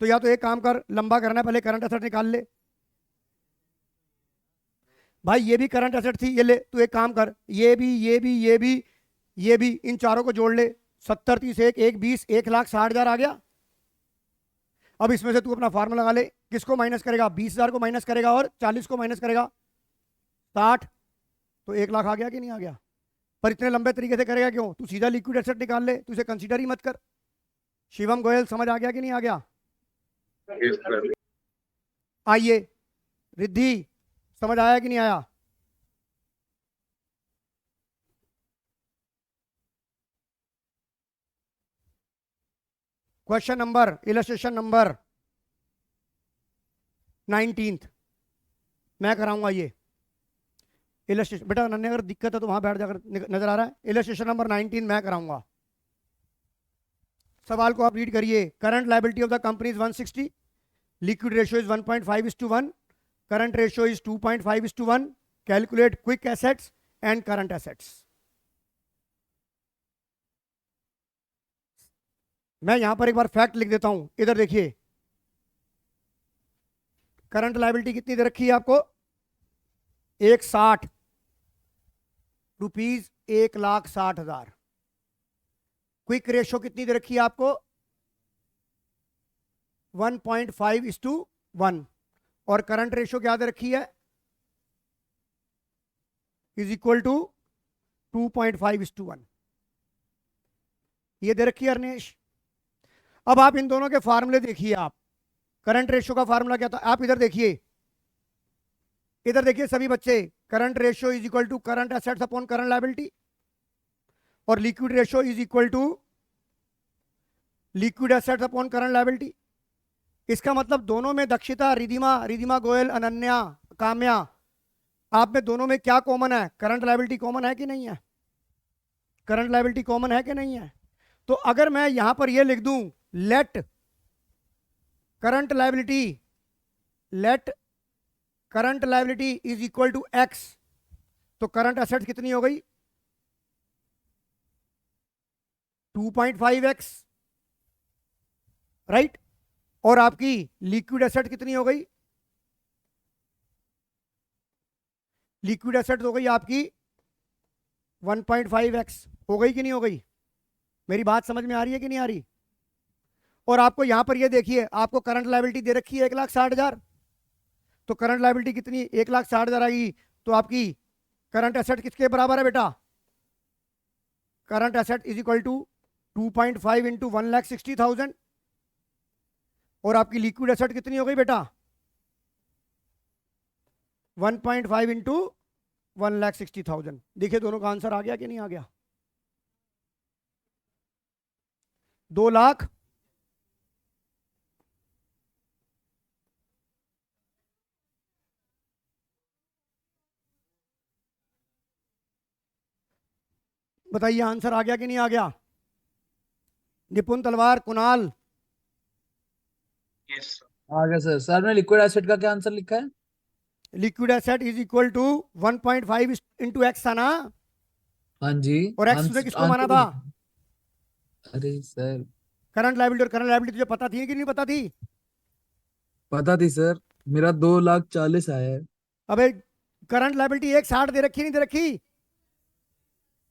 तो या तो एक काम कर, लंबा करना है, पहले करंट एसेट निकाल ले. भाई ये भी करंट एसेट थी, ये ले. तू एक काम कर, ये भी, ये भी, ये भी, ये भी, इन चारों को जोड़ ले. 70, 30, 1, 1, 20, 1,60,000 आ गया. अब इसमें से तू अपना फार्मूला लगा ले. किसको माइनस करेगा? 20,000 को माइनस करेगा और 40 को माइनस करेगा 60. तो 1 लाख आ गया कि नहीं आ गया? पर इतने लंबे तरीके से करेगा क्यों? तू सीधा लिक्विड एसेट निकाल ले, तू इसे कंसीडर ही मत कर. शिवम गोयल, समझ आ गया कि नहीं आ गया? आइए, रिद्धि, समझ आया कि नहीं आया? क्वेश्चन नंबर, इलस्ट्रेशन नंबर 19 मैं कराऊंगा. ये इलस्ट्रेशन बेटा, नन्हे अगर दिक्कत है तो वहां बैठ जाकर नजर आ रहा है. इलस्ट्रेशन नंबर 19 मैं कराऊंगा. सवाल को आप रीड करिए. Current liability of the company is 160, liquid ratio is 1.5:1, current ratio is 2.5:1. Calculate quick assets and current assets. मैं यहां पर एक बार फैक्ट लिख देता हूं, इधर देखिए. करंट लायबिलिटी कितनी दे रखी है आपको? 160 रुपीज, 1,60,000. क्विक रेशो कितनी दे रखी है आपको? 1.5:1. और करंट रेशो क्या दे रखी है? Is equal to 2.5:1. ये दे रखी है अर्नेश. अब आप इन दोनों के फार्मूले देखिए. आप करंट रेशो का फार्मूला क्या था? आप इधर देखिए, इधर देखिए सभी बच्चे. Current ratio is equal to current assets upon current liability और liquid ratio is equal to liquid assets upon current liability. इसका मतलब दोनों में दक्षिता, रिधिमा गोयल, अनन्या, काम्या, आप में दोनों में क्या कॉमन है? करंट लायबिलिटी कॉमन है कि नहीं है? करंट लायबिलिटी कॉमन है कि नहीं है? तो अगर मैं यहां पर यह लिख दूं, let current liability is equal to X, तो करंट एसेट कितनी हो गई? 2.5x, right. और आपकी लिक्विड एसेट कितनी हो गई? लिक्विड एसेट हो गई आपकी 1.5x. हो गई कि नहीं हो गई? मेरी बात समझ में आ रही है कि नहीं आ रही? और आपको यहां पर ये देखिए, आपको करंट लायबिलिटी दे रखी है 1,60,000. तो करंट लायबिलिटी कितनी? 1,60,000 आएगी. तो आपकी करंट एसेट किसके बराबर है बेटा? Current asset is equal to 2.5 into 1,60,000 और आपकी लिक्विड एसेट कितनी हो गई बेटा? 1.5 इंटू 1,60,000। देखिए दोनों का आंसर आ गया कि नहीं आ गया? 2 लाख बताइए आंसर आ गया कि नहीं आ गया? निपुण, तलवार, कुणाल। आ गया सर। सर ने लिक्विड एसिड का क्या आंसर लिखा है? Liquid asset is equal to 1.5 into X था ना, हाँ जी। और एक्स ने किसको माना था? अरे सर करंट लायबिलिटी। और करंट लायबिलिटी तुझे पता थी कि नहीं पता थी? पता थी सर, मेरा 2,40,000 आया है। अबे करंट लायबिलिटी 1,60 दे रखी नहीं दे रखी?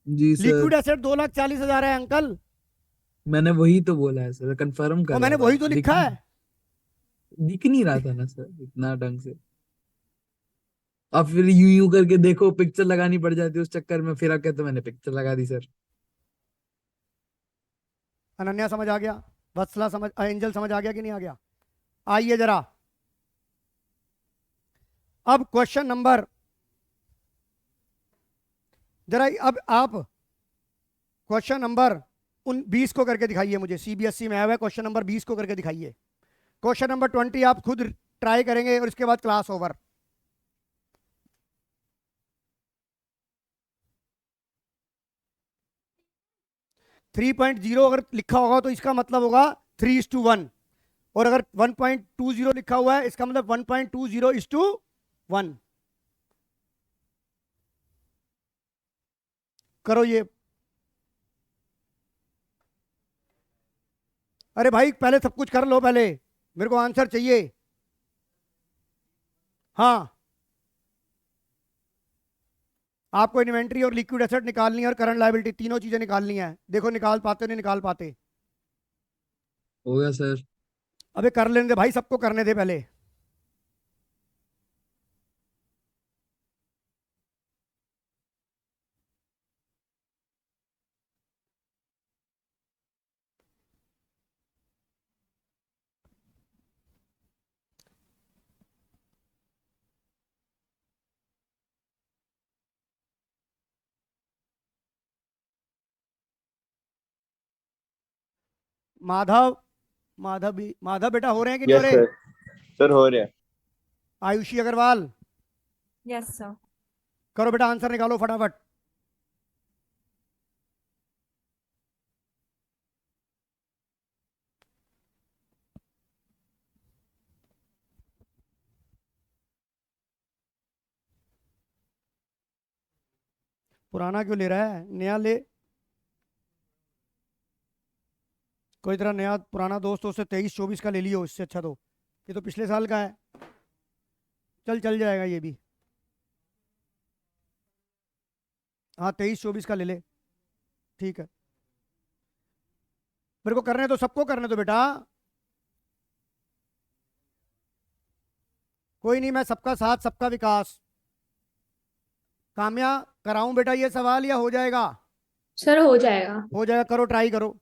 जी सर, लिक्विड एसेट 2,40,000 है अंकल, मैंने वही तो बोला है सर, कंफर्म कर और मैंने रहा वही था। तो लिखा है। दिख नहीं रहा था ना सर इतना ढंग से। अब फिर यूं यूं करके देखो, पिक्चर लगानी पड़ जाती है उस चक्कर में, फिर आके तो मैंने पिक्चर लगा दी सर। अनन्या समझ आ गया? वत्सला समझ, एंजल समझ आ गया कि नहीं आ गया? आइए जरा अब क्वेश्चन नंबर, जरा अब आप क्वेश्चन नंबर 20 को करके दिखाइए मुझे। सीबीएसई में आया हुआ है, क्वेश्चन नंबर 20 को करके दिखाइए। क्वेश्चन नंबर 20 आप खुद ट्राई करेंगे और इसके बाद class over. Three point zero अगर लिखा होगा तो इसका मतलब होगा 3:1, और अगर 1.20 लिखा हुआ है इसका मतलब 1.20:1। करो ये। अरे भाई पहले सब कुछ कर लो, पहले मेरे को आंसर चाहिए। हाँ, आपको इन्वेंट्री और लिक्विड एसेट निकालनी है और करंट लायबिलिटी, तीनों चीजें निकालनी है। देखो निकाल पाते नहीं निकाल पाते? हो गया सर। अबे कर लेने दे भाई, सबको करने दे पहले। माधव, माधव बेटा हो रहे हैं कि नहीं हो यस रहे? सर हो रहा है। Ayushi Agarwal, yes sir. करो बेटा आंसर निकालो फटाफट। पुराना क्यों ले रहा है, नया ले। कोई तरह नया पुराना दोस्त हो, उससे 23-24 का ले लियो, इससे अच्छा तो ये तो पिछले साल का है। चल जाएगा ये भी। हाँ 23-24 का ले ले, ठीक है। मेरे को करने दो, सबको करने दो बेटा, कोई नहीं, मैं सबका साथ सबका विकास। काम्या कराऊं बेटा ये सवाल या हो जाएगा? सर हो जाएगा। हो जाएगा, करो ट्राई करो।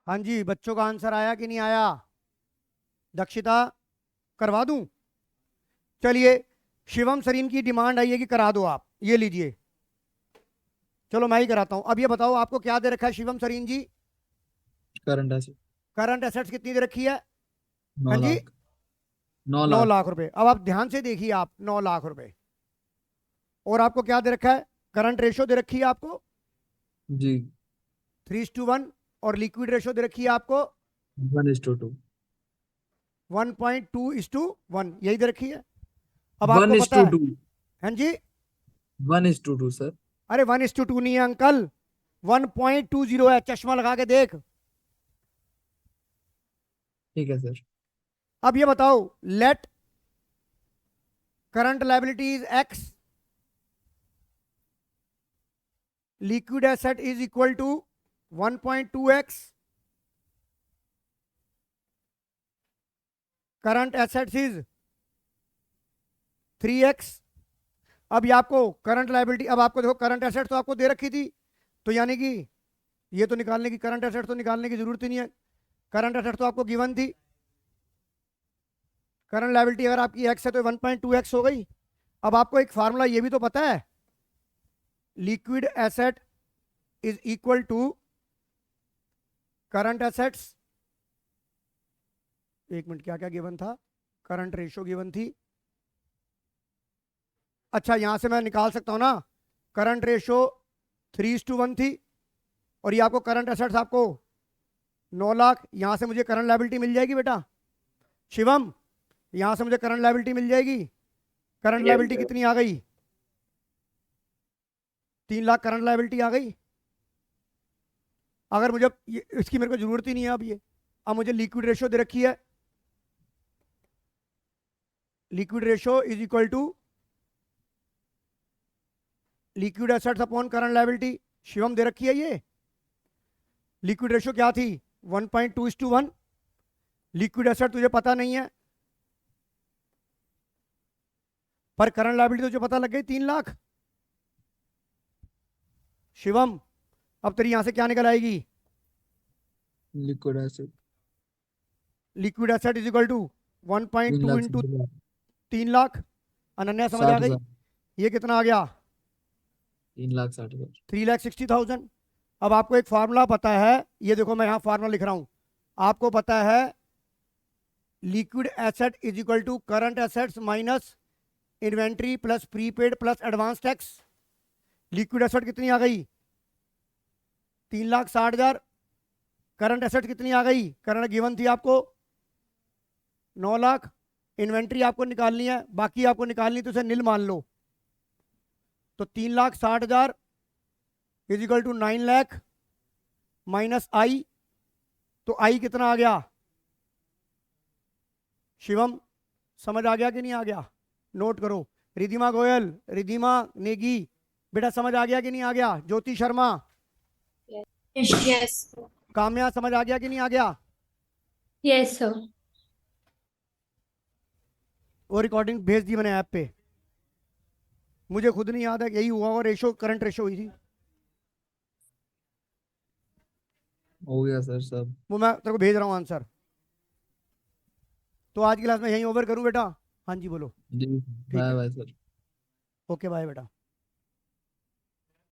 हाँ जी, बच्चों का आंसर आया कि नहीं आया? दक्षिता करवा दूं? चलिए, शिवम सरीन की डिमांड आई है कि करा दो आप, ये लीजिए। चलो मैं ही कराता हूं। अब ये बताओ आपको क्या दे रखा है शिवम सरीन जी? करंट एसिड करंट एसेट्स कितनी दे रखी है? 9 हाँ जी, लाख। 9 9 लाख। लाख रुपए। अब आप ध्यान से देखिए, आप 9 लाख रुपए और आपको क्या दे रखा है, करंट रेशो दे रखी है आपको जी 3:1 और लिक्विड रेशो दे रखी है आपको 1:2 1.2:1, यही दे रखी है। अब आपको पता है 1:2 हाँ जी, 1:2 सर। अरे 1:2 नहीं है अंकल, 1.20 है, चश्मा लगा के देख। ठीक है सर। अब ये बताओ, let current liability is X, liquid asset is equal to 1.2x, current assets is 3x। अब ये आपको करंट लायबिलिटी, अब आपको देखो करंट एसेट तो आपको दे रखी थी, तो यानी कि ये तो निकालने की, करंट एसेट तो निकालने की जरूरत ही नहीं है, करंट एसेट तो आपको गिवन थी। करंट लायबिलिटी अगर आपकी x है तो 1.2x हो गई। अब आपको एक फार्मूला ये भी तो पता है, liquid asset is equal to current assets, एक मिनट क्या क्या गिवन था, करंट रेशो गिवन थी। अच्छा यहां से मैं निकाल सकता हूं ना, करंट रेशो 3:1 थी, और ये आपको करंट एसेट्स आपको 9 लाख, यहां से मुझे करंट लायबिलिटी मिल जाएगी बेटा शिवम, यहां से मुझे करंट लायबिलिटी मिल जाएगी। Current Yes, liability sir. कितनी आ गई, 3 लाख करंट लायबिलिटी आ गई। अगर मुझे इसकी मेरे को जरूरत ही नहीं है अब ये, अब मुझे लिक्विड रेशो दे रखी है, liquid ratio is equal to liquid assets upon current liability, Shivam दे रखी है ये। लिक्विड रेशो क्या थी 1.2:1, लिक्विड एसेट तुझे पता नहीं है, पर करंट लायबिलिटी तुझे पता लग गई 3 लाख। शिवम अब तेरी यहां से क्या निकल आएगी, liquid acid liquid asset is equal to 1.2 into 3 lakh. Ananya समझ आ गई, ये कितना आ गया 3,60,000। 3,60,000। अब आपको एक फार्मूला पता है, ये देखो मैं यहाँ फार्मूला लिख रहा हूँ, आपको पता है liquid asset is equal to current assets minus inventory plus prepaid plus advance tax. Liquid asset कितनी आ गई 3,60,000, करंट एसेट कितनी आ गई, करंट गिवन थी आपको 9 लाख, इन्वेंट्री आपको निकालनी है, बाकी आपको निकालनी तो उसे नील मान लो, तो 3,60,000 is equal to 9 lakh minus I, तो आई कितना आ गया शिवम, समझ आ गया कि नहीं आ गया, नोट करो। रिधिमा गोयल, रिधिमा नेगी, बेटा समझ आ गया कि नहीं आ गया, ज्योति शर्मा, Yes. काम्या समझ आ गया कि नहीं आ गया। Yes, sir. वो रिकॉर्डिंग भेज दी मैंने ऐप पे, मुझे खुद नहीं याद है, यही हुआ और रेशो करंट रेशो हुई थी, हो गया सर सब। वो मैं तेरे को भेज रहा हूँ आंसर। तो आज की क्लास में यहीं ओवर करूँ बेटा, हाँ जी बोलो, जी ठीक बाय है, बाय सर। ओके बाय बेटा।